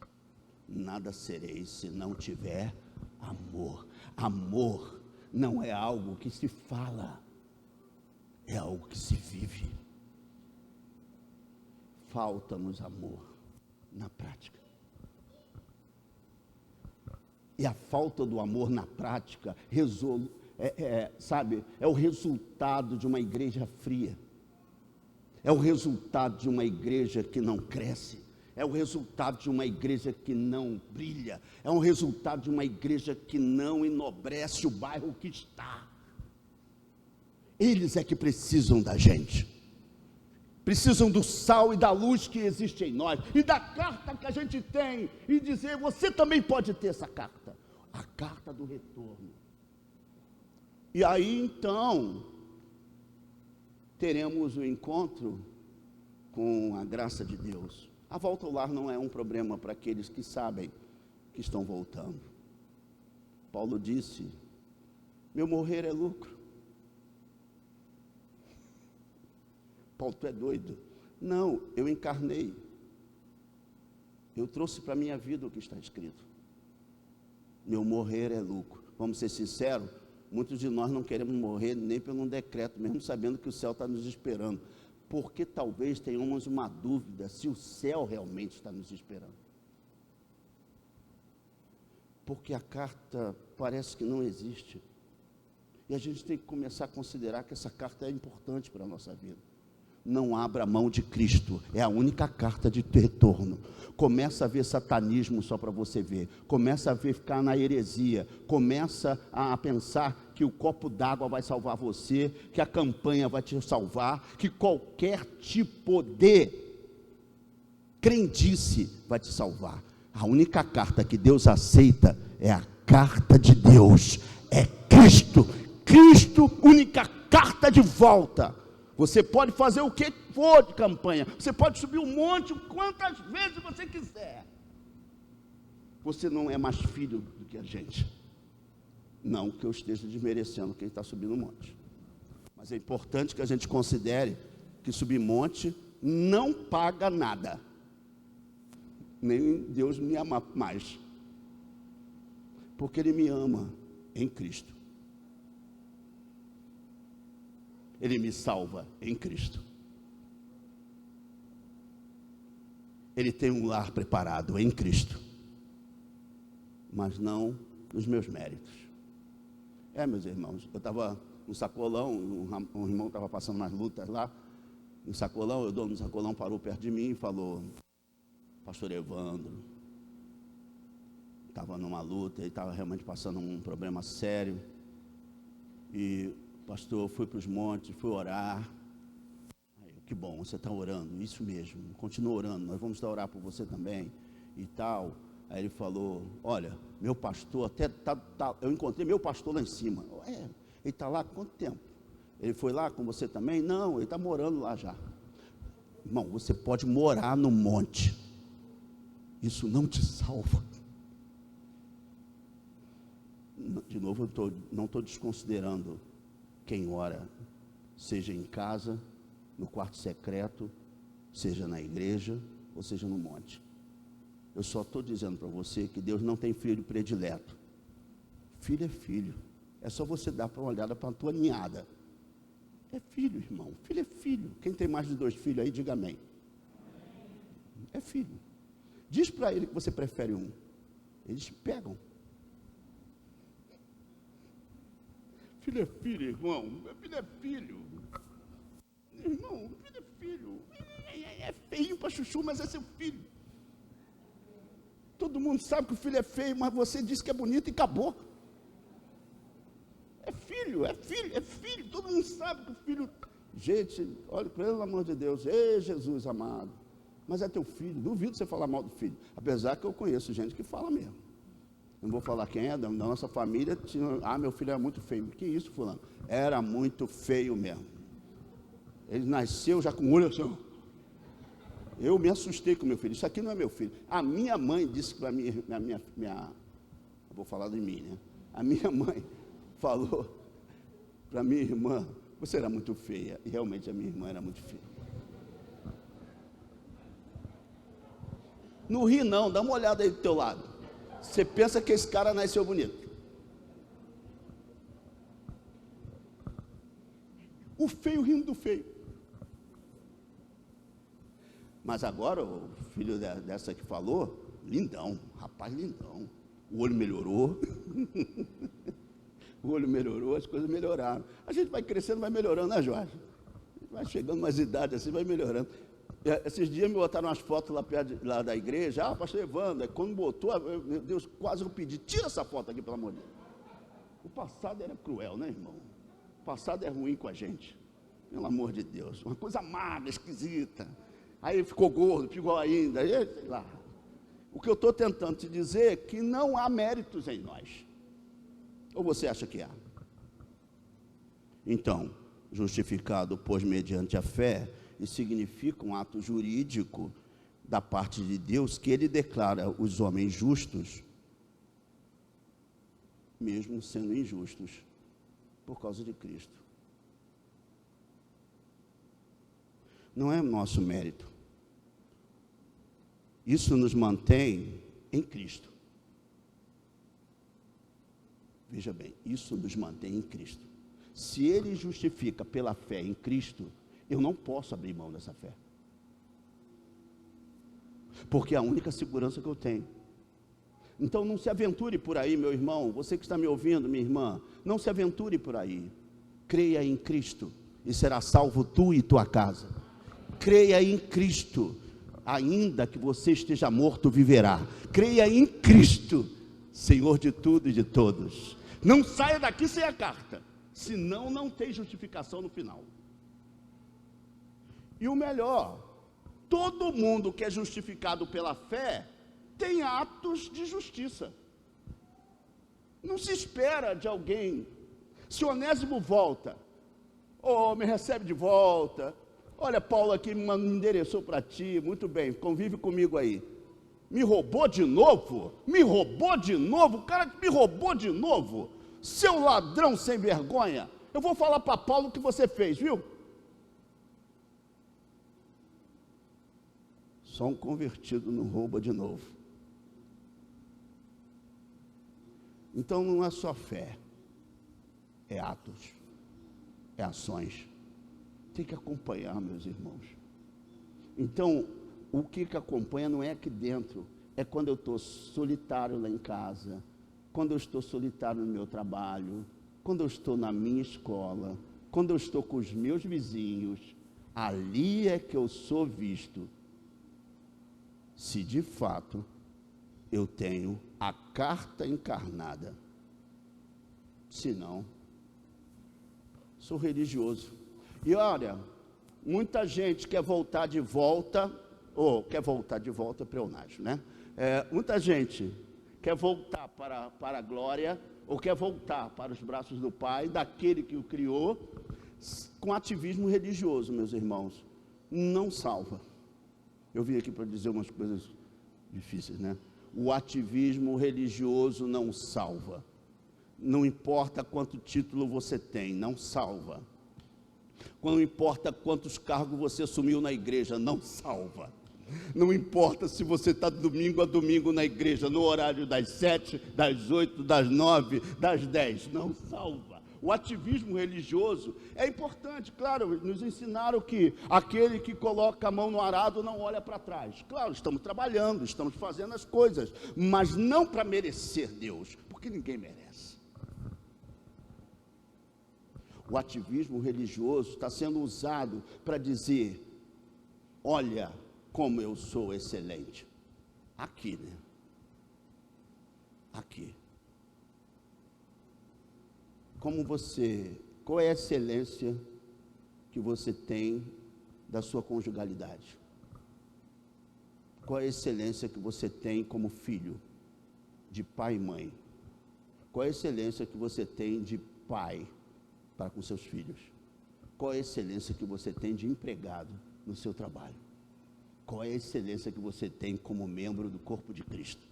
nada serei se não tiver amor. Amor não é algo que se fala, é algo que se vive. Falta-nos amor na prática. E a falta do amor na prática é o resultado de uma igreja fria. É o resultado de uma igreja que não cresce. É o resultado de uma igreja que não brilha. É o resultado de uma igreja que não enobrece o bairro que está. Eles é que precisam da gente. Precisam do sal e da luz que existe em nós, e da carta que a gente tem, e dizer: você também pode ter essa carta, a carta do retorno. E aí então teremos o encontro com a graça de Deus. A volta ao lar não é um problema para aqueles que sabem que estão voltando. Paulo disse: meu morrer é lucro. Paulo, tu é doido? Não, eu encarnei. Eu trouxe para a minha vida o que está escrito. Meu morrer é lucro. Vamos ser sinceros, muitos de nós não queremos morrer nem pelo um decreto, mesmo sabendo que o céu está nos esperando. Porque talvez tenhamos uma dúvida se o céu realmente está nos esperando. Porque a carta parece que não existe. E a gente tem que começar a considerar que essa carta é importante para a nossa vida. Não abra mão de Cristo, é a única carta de retorno. Começa a ver satanismo só para você ver, começa a ver ficar na heresia, começa a pensar que o copo d'água vai salvar você, que a campanha vai te salvar, que qualquer tipo de crendice vai te salvar. A única carta que Deus aceita é a carta de Deus, é Cristo. Cristo, única carta de volta. Você pode fazer o que for de campanha, você pode subir um monte quantas vezes você quiser. Você não é mais filho do que a gente. Não que eu esteja desmerecendo quem está subindo o monte, mas é importante que a gente considere que subir monte não paga nada, nem Deus me ama mais, porque Ele me ama em Cristo. Ele me salva em Cristo. Ele tem um lar preparado em Cristo, mas não nos meus méritos. Meus irmãos, eu estava no sacolão, um irmão estava passando nas lutas lá, no sacolão, o dono do sacolão parou perto de mim e falou: pastor Evandro, estava numa luta, ele estava realmente passando um problema sério, e pastor, fui para os montes, fui orar. Que bom, você está orando, isso mesmo, continua orando, nós vamos orar por você também, e tal. Aí ele falou: olha, meu pastor, eu encontrei meu pastor lá em cima. Ele está lá há quanto tempo? Ele foi lá com você também? Não, ele está morando lá já. Irmão, você pode morar no monte, isso não te salva. De novo, não estou desconsiderando quem ora, seja em casa, no quarto secreto, seja na igreja, ou seja no monte. Eu só estou dizendo para você que Deus não tem filho predileto. Filho é filho. É só você dar uma olhada para a tua ninhada. É filho, irmão. Filho é filho. Quem tem mais de 2 filhos aí, diga amém. É filho. Diz para ele que você prefere um. Eles pegam. Filho é filho, irmão. Filho é filho. Irmão, filho é filho. É feio para chuchu, mas é seu filho. Todo mundo sabe que o filho é feio, mas você disse que é bonito e acabou. É filho, é filho, é filho. Todo mundo sabe que o filho... Gente, olha, pelo amor de Deus, ei, Jesus amado. Mas é teu filho, duvido você falar mal do filho. Apesar que eu conheço gente que fala mesmo. Não vou falar quem é, da nossa família. Meu filho era muito feio. Que isso, fulano? Era muito feio mesmo. Ele nasceu já com o olho assim. Eu me assustei com meu filho. Isso aqui não é meu filho. A minha mãe disse para mim, eu vou falar de mim, né? A minha mãe falou para minha irmã, você era muito feia. E realmente a minha irmã era muito feia. Não ri não, dá uma olhada aí do teu lado. Você pensa que esse cara nasceu bonito. O feio rindo do feio. Mas agora, o filho dessa que falou, lindão, rapaz lindão. O olho melhorou. O olho melhorou, as coisas melhoraram. A gente vai crescendo, vai melhorando, né, Jorge? Vai chegando mais idade assim, vai melhorando. Esses dias me botaram umas fotos lá perto lá da igreja. Pastor Evandro, quando botou, meu Deus, quase eu pedi, tira essa foto aqui, pelo amor de Deus. O passado era cruel, né, irmão? O passado é ruim com a gente. Pelo amor de Deus, uma coisa magra, esquisita. Aí ficou gordo, ficou ainda, sei lá. O que eu estou tentando te dizer é que não há méritos em nós. Ou você acha que há? Então, justificado, pois mediante a fé, isso significa um ato jurídico da parte de Deus, que Ele declara os homens justos, mesmo sendo injustos, por causa de Cristo. Não é nosso mérito. Isso nos mantém em Cristo. Veja bem, isso nos mantém em Cristo. Se Ele justifica pela fé em Cristo, eu não posso abrir mão dessa fé. Porque é a única segurança que eu tenho. Então não se aventure por aí, meu irmão, você que está me ouvindo, minha irmã, não se aventure por aí. Creia em Cristo e será salvo tu e tua casa. Creia em Cristo, ainda que você esteja morto, viverá. Creia em Cristo, Senhor de tudo e de todos. Não saia daqui sem a carta, senão não tem justificação no final. E o melhor, todo mundo que é justificado pela fé tem atos de justiça. Não se espera de alguém. Se Onésimo volta, me recebe de volta. Olha, Paulo aqui me endereçou para ti, muito bem, convive comigo aí. Me roubou de novo? Me roubou de novo? O cara que me roubou de novo? Seu ladrão sem vergonha. Eu vou falar para Paulo o que você fez, viu? Só um convertido não rouba de novo. Então não é só fé, é atos, é ações. Tem que acompanhar, meus irmãos. Então, o que acompanha não é aqui dentro, é quando eu estou solitário lá em casa, quando eu estou solitário no meu trabalho, quando eu estou na minha escola, quando eu estou com os meus vizinhos, ali é que eu sou visto. Se de fato eu tenho a carta encarnada. Se não, sou religioso. E olha, muita gente quer voltar de volta, quer voltar de volta para o pleonágio, né? Muita gente quer voltar para a glória, ou quer voltar para os braços do Pai, daquele que o criou, com ativismo religioso, meus irmãos. Não salva. Eu vim aqui para dizer umas coisas difíceis, né? O ativismo religioso não salva. Não importa quanto título você tem, não salva. Não importa quantos cargos você assumiu na igreja, não salva. Não importa se você está domingo a domingo na igreja, no horário das 7, das 8, das 9, das 10, não salva. O ativismo religioso é importante, claro, nos ensinaram que aquele que coloca a mão no arado não olha para trás. Claro, estamos trabalhando, estamos fazendo as coisas, mas não para merecer Deus, porque ninguém merece. O ativismo religioso está sendo usado para dizer, olha como eu sou excelente. Aqui, né? Aqui. Qual é a excelência que você tem da sua conjugalidade? Qual é a excelência que você tem como filho, de pai e mãe? Qual é a excelência que você tem de pai para com seus filhos? Qual é a excelência que você tem de empregado no seu trabalho? Qual é a excelência que você tem como membro do corpo de Cristo?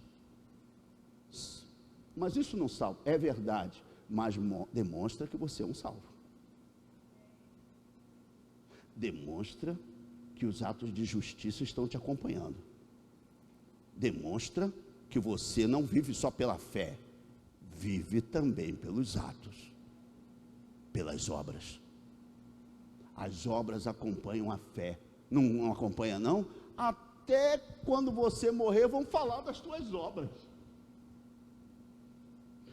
Mas isso não salva, é verdade, mas demonstra que você é um salvo. Demonstra que os atos de justiça estão te acompanhando. Demonstra que você não vive só pela fé, vive também pelos atos, pelas obras. As obras acompanham a fé. Não acompanha não? Até quando você morrer vão falar das tuas obras.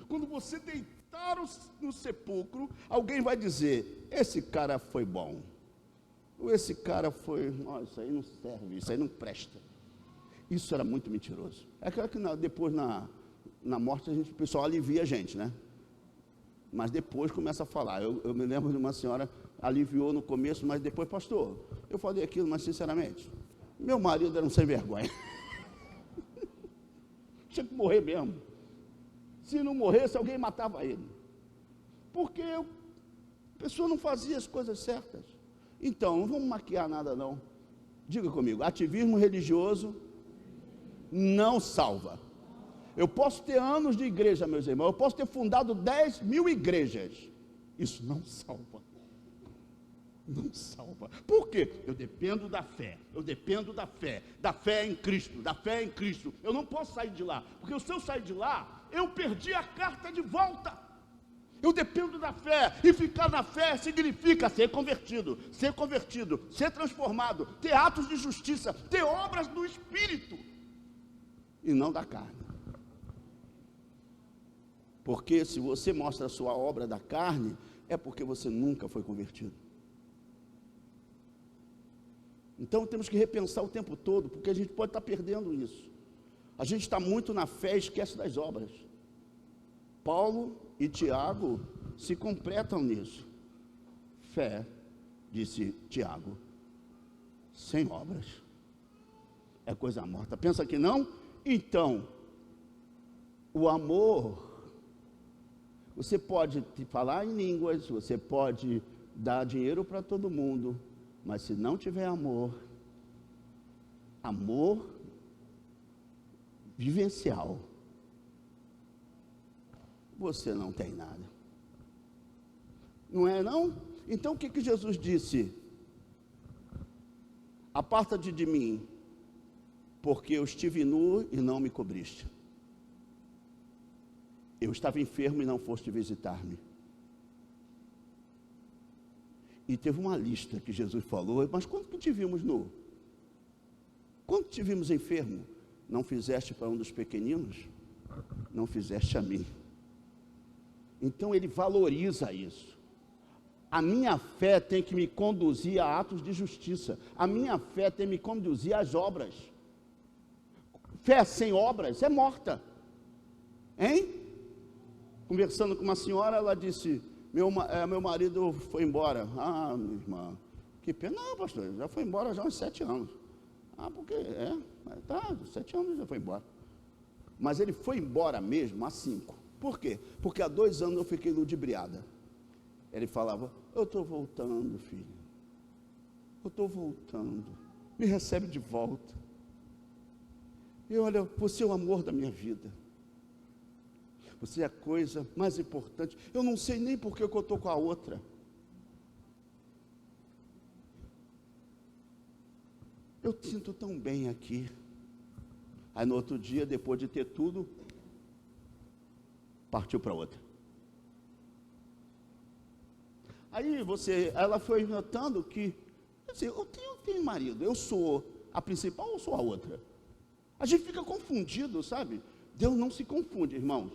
Quando você deitar no sepulcro, alguém vai dizer, esse cara foi bom, ou esse cara foi, isso aí não serve, isso aí não presta. Isso era muito mentiroso. É claro que depois na morte o pessoal alivia a gente, né? Mas depois começa a falar. Eu me lembro de uma senhora, aliviou no começo, mas depois, pastor, eu falei aquilo, mas sinceramente, meu marido era um sem vergonha. Tinha que morrer mesmo. Se não morresse, alguém matava ele. Porque a pessoa não fazia as coisas certas. Então, não vamos maquiar nada não. Diga comigo, ativismo religioso não salva. Eu posso ter anos de igreja, meus irmãos, eu posso ter fundado 10.000 igrejas. Isso não salva. Não salva. Por quê? Eu dependo da fé. Eu dependo da fé em Cristo, da fé em Cristo. Eu não posso sair de lá, porque se eu sair de lá, eu perdi a carta de volta. Eu dependo da fé, e ficar na fé significa ser convertido, ser transformado, ter atos de justiça, ter obras do Espírito, e não da carne. Porque se você mostra a sua obra da carne, é porque você nunca foi convertido. Então temos que repensar o tempo todo, porque a gente pode estar perdendo isso. A gente está muito na fé e esquece das obras. Paulo e Tiago se completam nisso. Fé, disse Tiago, sem obras é coisa morta. Pensa que não? Então, o amor, você pode falar em línguas, você pode dar dinheiro para todo mundo, mas se não tiver amor vivencial, você não tem nada. Não é não? Então o que Jesus disse? Aparta-te de mim, porque eu estive nu e não me cobriste. Eu estava enfermo e não foste visitar-me. E teve uma lista que Jesus falou, mas quando que te vimos nu? Quando te vimos enfermo? Não fizeste para um dos pequeninos? Não fizeste a mim. Então ele valoriza isso. A minha fé tem que me conduzir a atos de justiça. A minha fé tem que me conduzir às obras. Fé sem obras é morta. Hein? Conversando com uma senhora, ela disse, meu marido foi embora. Ah, minha irmã, que pena. Não, pastor, já foi embora já há uns 7 anos. Ah, porque, 7 anos já foi embora. Mas ele foi embora mesmo há 5. Por quê? Porque há 2 anos eu fiquei ludibriada. Ele falava, eu estou voltando, filho. Eu estou voltando. Me recebe de volta. E olha, você é o amor da minha vida. Você é a coisa mais importante. Eu não sei nem por que eu estou com a outra. Eu sinto tão bem aqui. Aí no outro dia, depois de ter tudo, partiu para outra. Aí ela foi notando que, assim, eu tenho marido, eu sou a principal ou sou a outra? A gente fica confundido, sabe? Deus não se confunde, irmãos.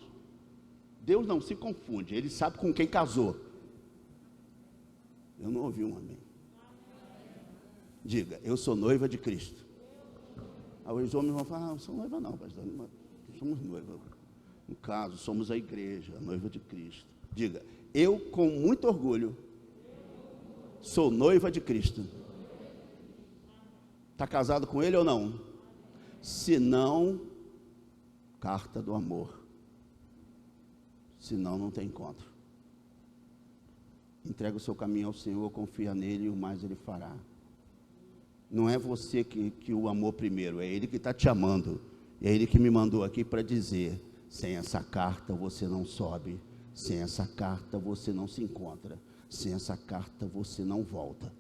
Deus não se confunde, Ele sabe com quem casou. Eu não ouvi um amém. Diga, eu sou noiva de Cristo. Aí os homens vão falar, não sou noiva não, pastor, somos noiva. No caso, somos a igreja, a noiva de Cristo. Diga, eu com muito orgulho sou noiva de Cristo. Está casado com ele ou não? Se não, carta do amor. Se não, não tem encontro. Entrega o seu caminho ao Senhor, confia nele e o mais ele fará. Não é você que o amou primeiro, é Ele que está te amando. É Ele que me mandou aqui para dizer, sem essa carta você não sobe, sem essa carta você não se encontra, sem essa carta você não volta.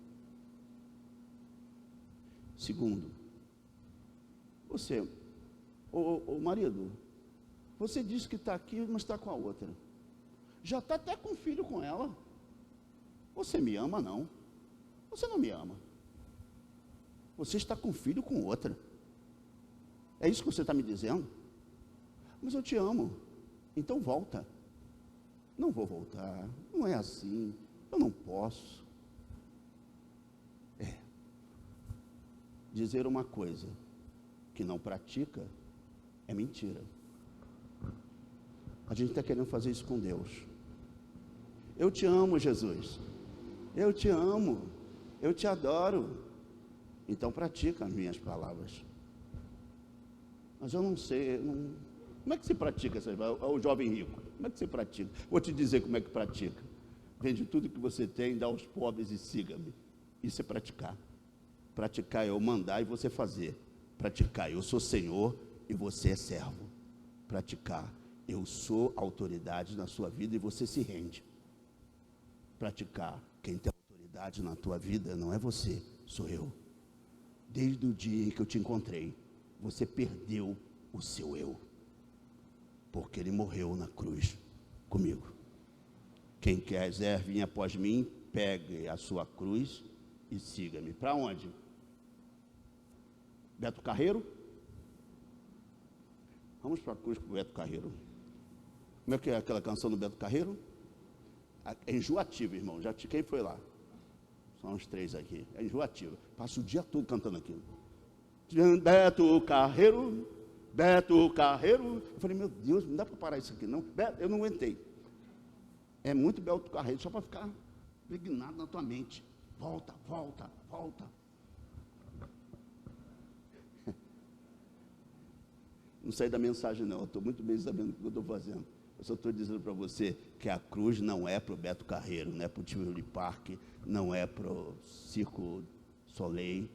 Segundo, você, o marido, você disse que está aqui, mas está com a outra. Já está até com filho com ela. Você me ama, não? Você não me ama. Você está com filho com outra. É isso que você está me dizendo? Mas eu te amo. Então volta. Não vou voltar. Não é assim. Eu não posso. Dizer uma coisa que não pratica é mentira. A gente está querendo fazer isso com Deus. Eu te amo, Jesus. Eu te amo. Eu te adoro. Então pratica as minhas palavras. Mas eu não sei, como é que se pratica? O jovem rico, como é que se pratica? Vou te dizer como é que pratica. Vende tudo que você tem, dá aos pobres e siga-me. Isso é praticar. Praticar é eu mandar e você fazer. Praticar, eu sou Senhor e você é servo. Praticar, eu sou autoridade na sua vida e você se rende. Praticar, quem tem autoridade na tua vida não é você, sou eu. Desde o dia em que eu te encontrei, você perdeu o seu eu, porque ele morreu na cruz comigo. Quem quiser vir após mim, pegue a sua cruz e siga-me. Para onde? Beto Carreiro? Vamos para a cruz com o Beto Carreiro. Como é que é aquela canção do Beto Carreiro? É enjoativo, irmão. Quem foi lá? São uns 3 aqui, é enjoativo. Passo o dia todo cantando aquilo. Beto Carreiro, Beto Carreiro. Eu falei, meu Deus, não dá para parar isso aqui não. Beto, eu não aguentei. É muito Beto Carreiro, só para ficar impregnado na tua mente. Volta, volta, volta. Não saí da mensagem não, eu estou muito bem sabendo o que eu estou fazendo. Eu só estou dizendo para você que a cruz não é para o Beto Carreiro, não é para o Tivoli Park, não é para o Circo Soleil.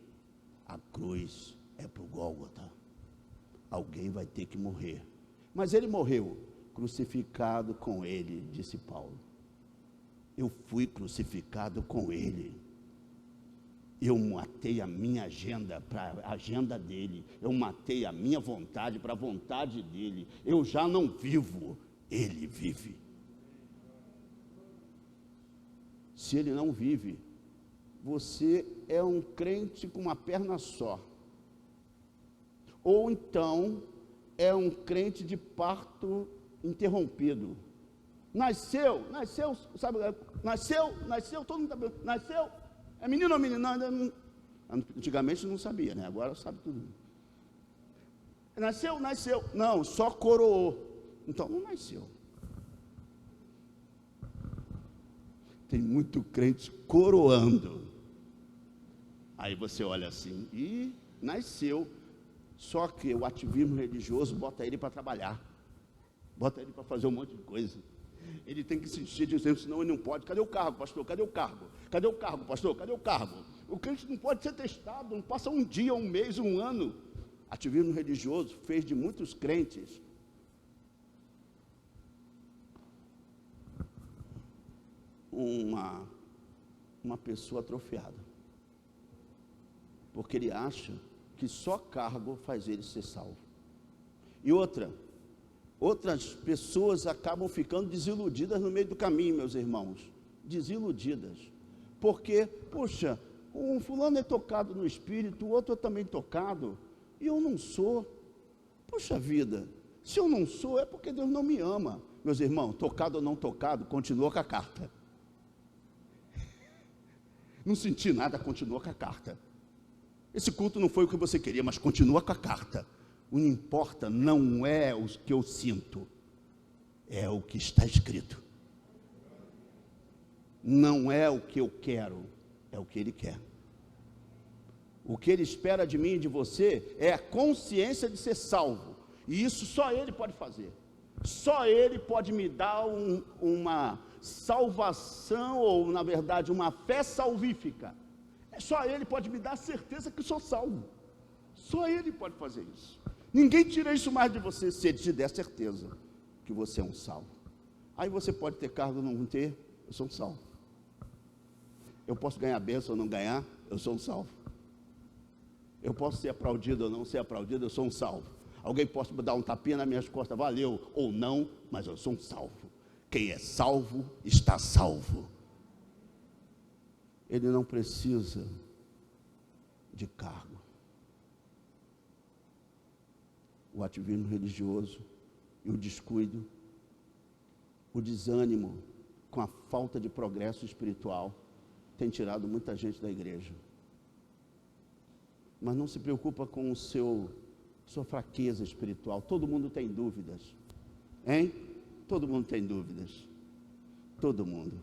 A cruz é para o Gólgota. Alguém vai ter que morrer. Mas ele morreu, crucificado com ele, disse Paulo. Eu fui crucificado com ele. Eu matei a minha agenda para a agenda dele. Eu matei a minha vontade para a vontade dele. Eu já não vivo. Ele vive. Se ele não vive, você é um crente com uma perna só. Ou então é um crente de parto interrompido. Nasceu, sabe, nasceu, todo mundo nasceu, é menino ou menina? Antigamente não sabia, né? Agora sabe tudo. Nasceu, não, só coroou. Então não nasceu. Tem muito crente coroando. Aí você olha assim, e nasceu. Só que o ativismo religioso bota ele para trabalhar. Bota ele para fazer um monte de coisa. Ele tem que se encher de exemplo, senão ele não pode. Cadê o cargo, pastor? Cadê o cargo? Cadê o cargo, pastor? Cadê o cargo? O crente não pode ser testado, não passa um dia, um mês, um ano. Ativismo religioso fez de muitos crentes uma pessoa atrofiada, porque ele acha que só cargo faz ele ser salvo. E outras pessoas acabam ficando desiludidas no meio do caminho, meus irmãos, desiludidas, porque, poxa, um fulano é tocado no espírito, o outro é também tocado, e eu não sou. Poxa vida, se eu não sou, é porque Deus não me ama. Meus irmãos, tocado ou não tocado, continua com a carta. Não senti nada, continua com a carta. Esse culto não foi o que você queria, mas continua com a carta. O que importa não é o que eu sinto, é o que está escrito. Não é o que eu quero, é o que Ele quer. O que Ele espera de mim e de você é a consciência de ser salvo. E isso só Ele pode fazer. Só Ele pode me dar uma salvação, ou na verdade uma fé salvífica. Só Ele pode me dar a certeza que sou salvo. Só Ele pode fazer isso. Ninguém tira isso mais de você, se Ele te der certeza que você é um salvo. Aí você pode ter cargo ou não ter, eu sou um salvo. Eu posso ganhar bênção ou não ganhar, eu sou um salvo. Eu posso ser aplaudido ou não ser aplaudido, eu sou um salvo. Alguém pode dar um tapinha nas minhas costas, valeu ou não, mas eu sou um salvo. Quem é salvo, está salvo. Ele não precisa de cargo. O ativismo religioso e o descuido, o desânimo com a falta de progresso espiritual tem tirado muita gente da igreja. Mas não se preocupa com sua fraqueza espiritual. Todo mundo tem dúvidas, hein? Todo mundo tem dúvidas, todo mundo.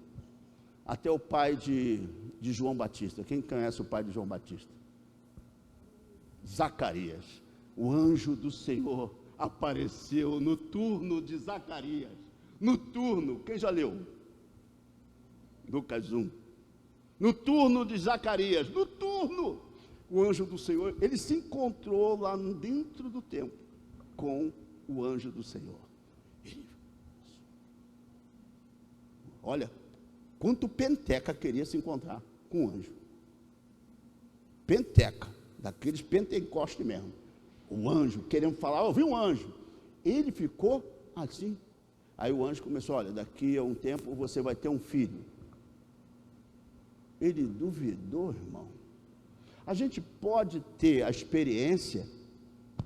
Até o pai de João Batista. Quem conhece o pai de João Batista? Zacarias. O anjo do Senhor apareceu no turno de Zacarias. No turno, quem já leu? Lucas 1. No turno de Zacarias, no turno, o anjo do Senhor, ele se encontrou lá dentro do templo com o anjo do Senhor. Olha, quanto penteca queria se encontrar com o anjo. Penteca, daqueles pentecostes mesmo. O anjo, querendo falar, eu vi um anjo. Ele ficou assim. Aí o anjo começou, olha, daqui a um tempo você vai ter um filho. Ele duvidou, irmão. A gente pode ter a experiência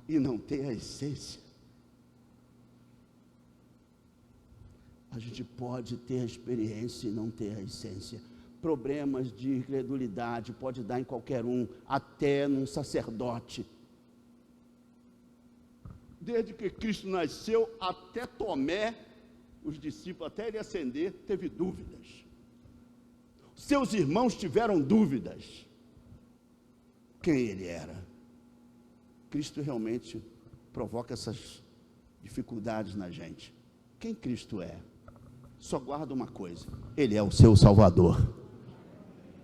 e não ter a essência. A gente pode ter a experiência e não ter a essência. Problemas de incredulidade pode dar em qualquer um, até num sacerdote. Desde que Cristo nasceu até Tomé, os discípulos, até ele ascender, teve dúvidas. Seus irmãos tiveram dúvidas. Quem ele era? Cristo realmente provoca essas dificuldades na gente. Quem Cristo é? Só guarda uma coisa: Ele é o seu Salvador,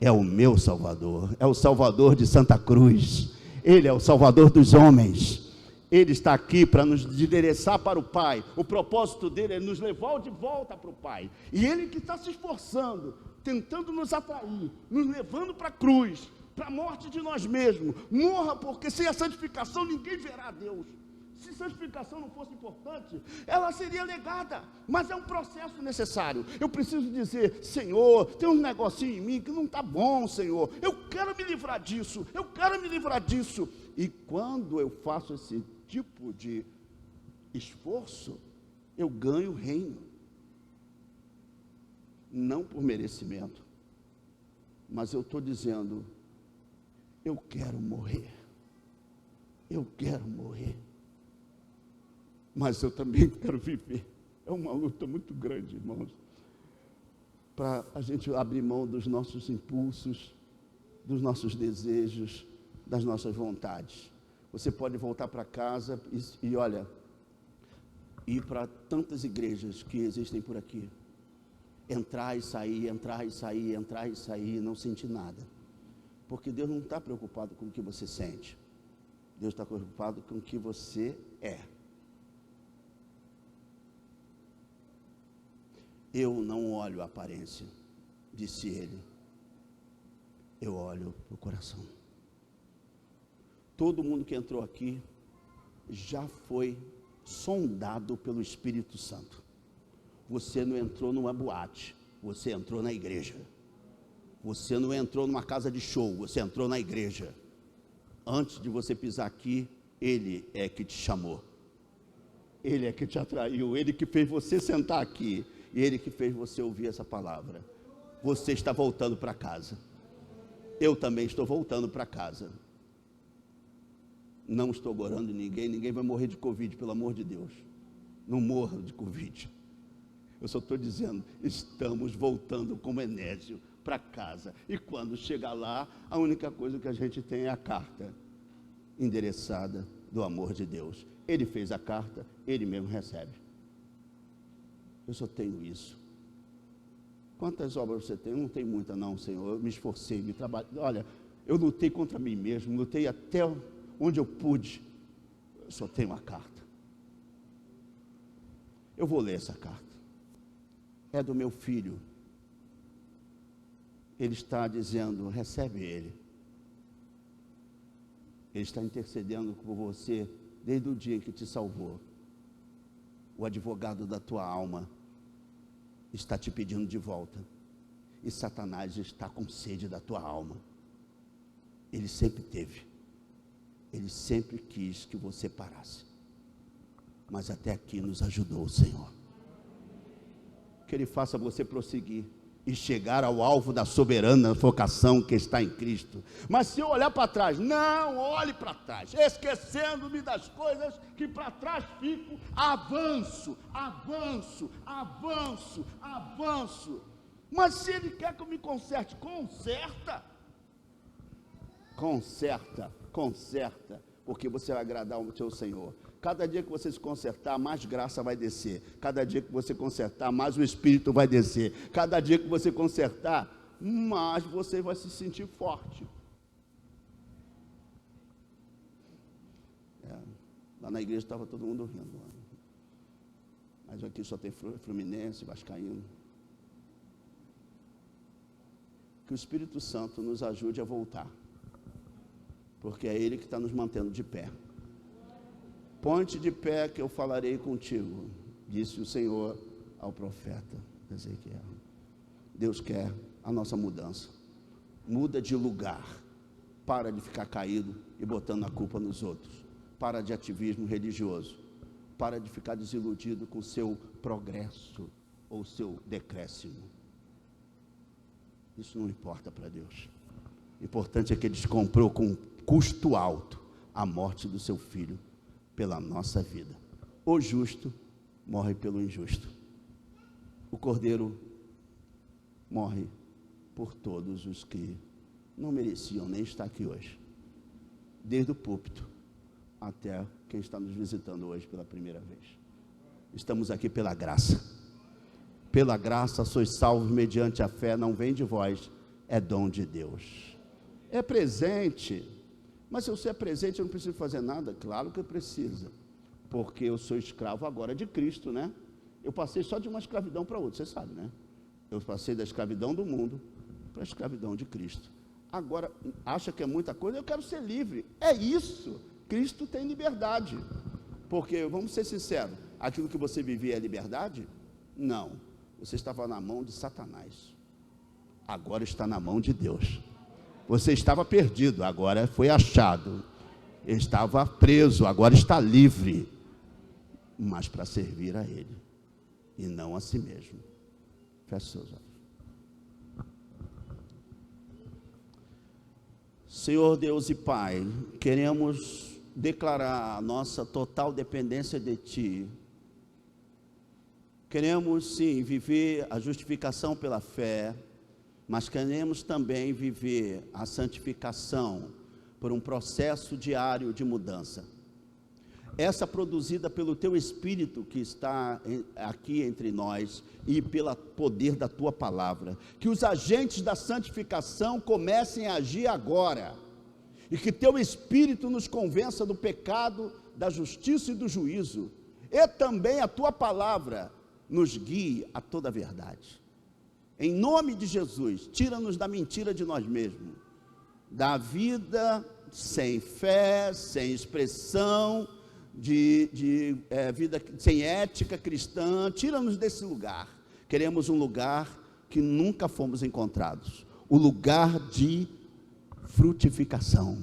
é o meu Salvador, é o Salvador de Santa Cruz, Ele é o Salvador dos homens. Ele está aqui para nos endereçar para o Pai. O propósito dele é nos levar de volta para o Pai. E Ele que está se esforçando, tentando nos atrair, nos levando para a cruz, para a morte de nós mesmos. Morra, porque sem a santificação ninguém verá a Deus. Se santificação não fosse importante, ela seria negada, mas é um processo necessário. Eu preciso dizer: Senhor, tem um negocinho em mim que não está bom, Senhor, eu quero me livrar disso, eu quero me livrar disso. E quando eu faço esse tipo de esforço, eu ganho o reino, não por merecimento, mas eu estou dizendo: eu quero morrer, mas eu também quero viver. É uma luta muito grande, irmãos, para a gente abrir mão dos nossos impulsos, dos nossos desejos, das nossas vontades. Você pode voltar para casa e olha, ir para tantas igrejas que existem por aqui, entrar e sair, entrar e sair, entrar e sair, não sentir nada, porque Deus não está preocupado com o que você sente, Deus está preocupado com o que você é. Eu não olho a aparência, disse ele, eu olho para o coração. Todo mundo que entrou aqui já foi sondado pelo Espírito Santo. Você não entrou numa boate, você entrou na igreja. Você não entrou numa casa de show, você entrou na igreja. Antes de você pisar aqui, Ele é que te chamou. Ele é que te atraiu, Ele que fez você sentar aqui, e Ele que fez você ouvir essa palavra. Você está voltando para casa. Eu também estou voltando para casa. Não estou orando ninguém vai morrer de Covid, pelo amor de Deus. Não morra de Covid. Eu só estou dizendo, estamos voltando como Enésio para casa. E quando chegar lá, a única coisa que a gente tem é a carta endereçada do amor de Deus. Ele fez a carta, Ele mesmo recebe. Eu só tenho isso. Quantas obras você tem? Eu não tenho muita não, Senhor. Eu me esforcei, me trabalhei. Olha, eu lutei contra mim mesmo, lutei até onde eu pude. Eu só tenho a carta. Eu vou ler essa carta. É do meu filho. Ele está dizendo, recebe ele. Ele está intercedendo por você desde o dia que te salvou. O advogado da tua alma está te pedindo de volta. E Satanás está com sede da tua alma. Ele sempre teve. Ele sempre quis que você parasse. Mas até aqui nos ajudou o Senhor. Que Ele faça você prosseguir e chegar ao alvo da soberana vocação que está em Cristo. Mas se eu olhar para trás, não olhe para trás, esquecendo-me das coisas que para trás fico, avanço. Mas se Ele quer que eu me conserte, conserta, porque você vai agradar o seu Senhor. Cada dia que você se consertar, mais graça vai descer. Cada dia que você consertar, mais o Espírito vai descer. Cada dia que você consertar, mais você vai se sentir forte. Lá na igreja estava todo mundo rindo. Mas aqui só tem Fluminense, Vascaíno. Que o Espírito Santo nos ajude a voltar. Porque é Ele que está nos mantendo de pé. Ponte de pé que eu falarei contigo, disse o Senhor ao profeta Ezequiel. Deus quer a nossa mudança. Muda de lugar. Para de ficar caído e botando a culpa nos outros. Para de ativismo religioso. Para de ficar desiludido com o seu progresso ou seu decréscimo. Isso não importa para Deus. O importante é que Ele comprou com custo alto a morte do seu filho pela nossa vida. O justo morre pelo injusto. O Cordeiro morre por todos os que não mereciam nem estar aqui hoje. Desde o púlpito até quem está nos visitando hoje pela primeira vez. Estamos aqui pela graça. Pela graça sois salvos mediante a fé, não vem de vós, é dom de Deus. É presente. Mas se eu ser presente, eu não preciso fazer nada? Claro que precisa, porque eu sou escravo agora de Cristo, né? Eu passei só de uma escravidão para outra, você sabe, né? Eu passei da escravidão do mundo para a escravidão de Cristo. Agora, acha que é muita coisa? Eu quero ser livre. É isso. Cristo tem liberdade. Porque, vamos ser sinceros, aquilo que você vivia é liberdade? Não. Você estava na mão de Satanás. Agora está na mão de Deus. Você estava perdido, agora foi achado. Estava preso, agora está livre. Mas para servir a Ele, e não a si mesmo. Feche seus olhos. Senhor Deus e Pai, queremos declarar a nossa total dependência de Ti. Queremos sim viver a justificação pela fé, mas queremos também viver a santificação por um processo diário de mudança. Essa produzida pelo Teu Espírito que está aqui entre nós e pelo poder da Tua palavra. Que os agentes da santificação comecem a agir agora. E que Teu Espírito nos convença do pecado, da justiça e do juízo. E também a Tua palavra nos guie a toda a verdade. Em nome de Jesus, tira-nos da mentira de nós mesmos, da vida sem fé, sem expressão, vida sem ética cristã. Tira-nos desse lugar. Queremos um lugar que nunca fomos encontrados, o lugar de frutificação.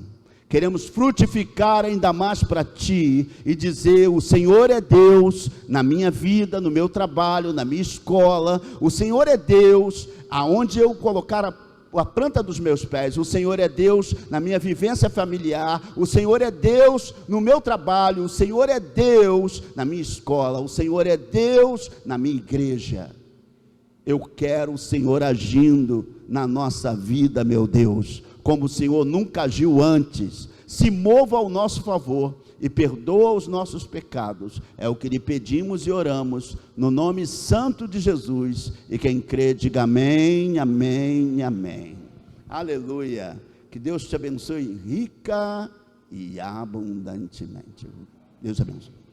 Queremos frutificar ainda mais para Ti e dizer: o Senhor é Deus na minha vida, no meu trabalho, na minha escola. O Senhor é Deus aonde eu colocar a planta dos meus pés. O Senhor é Deus na minha vivência familiar. O Senhor é Deus no meu trabalho. O Senhor é Deus na minha escola. O Senhor é Deus na minha igreja. Eu quero o Senhor agindo na nossa vida, meu Deus, como o Senhor nunca agiu antes. Se mova ao nosso favor e perdoa os nossos pecados. É o que lhe pedimos e oramos, no nome santo de Jesus. E quem crê, diga amém, amém, amém. Aleluia. Que Deus te abençoe rica e abundantemente. Deus abençoe.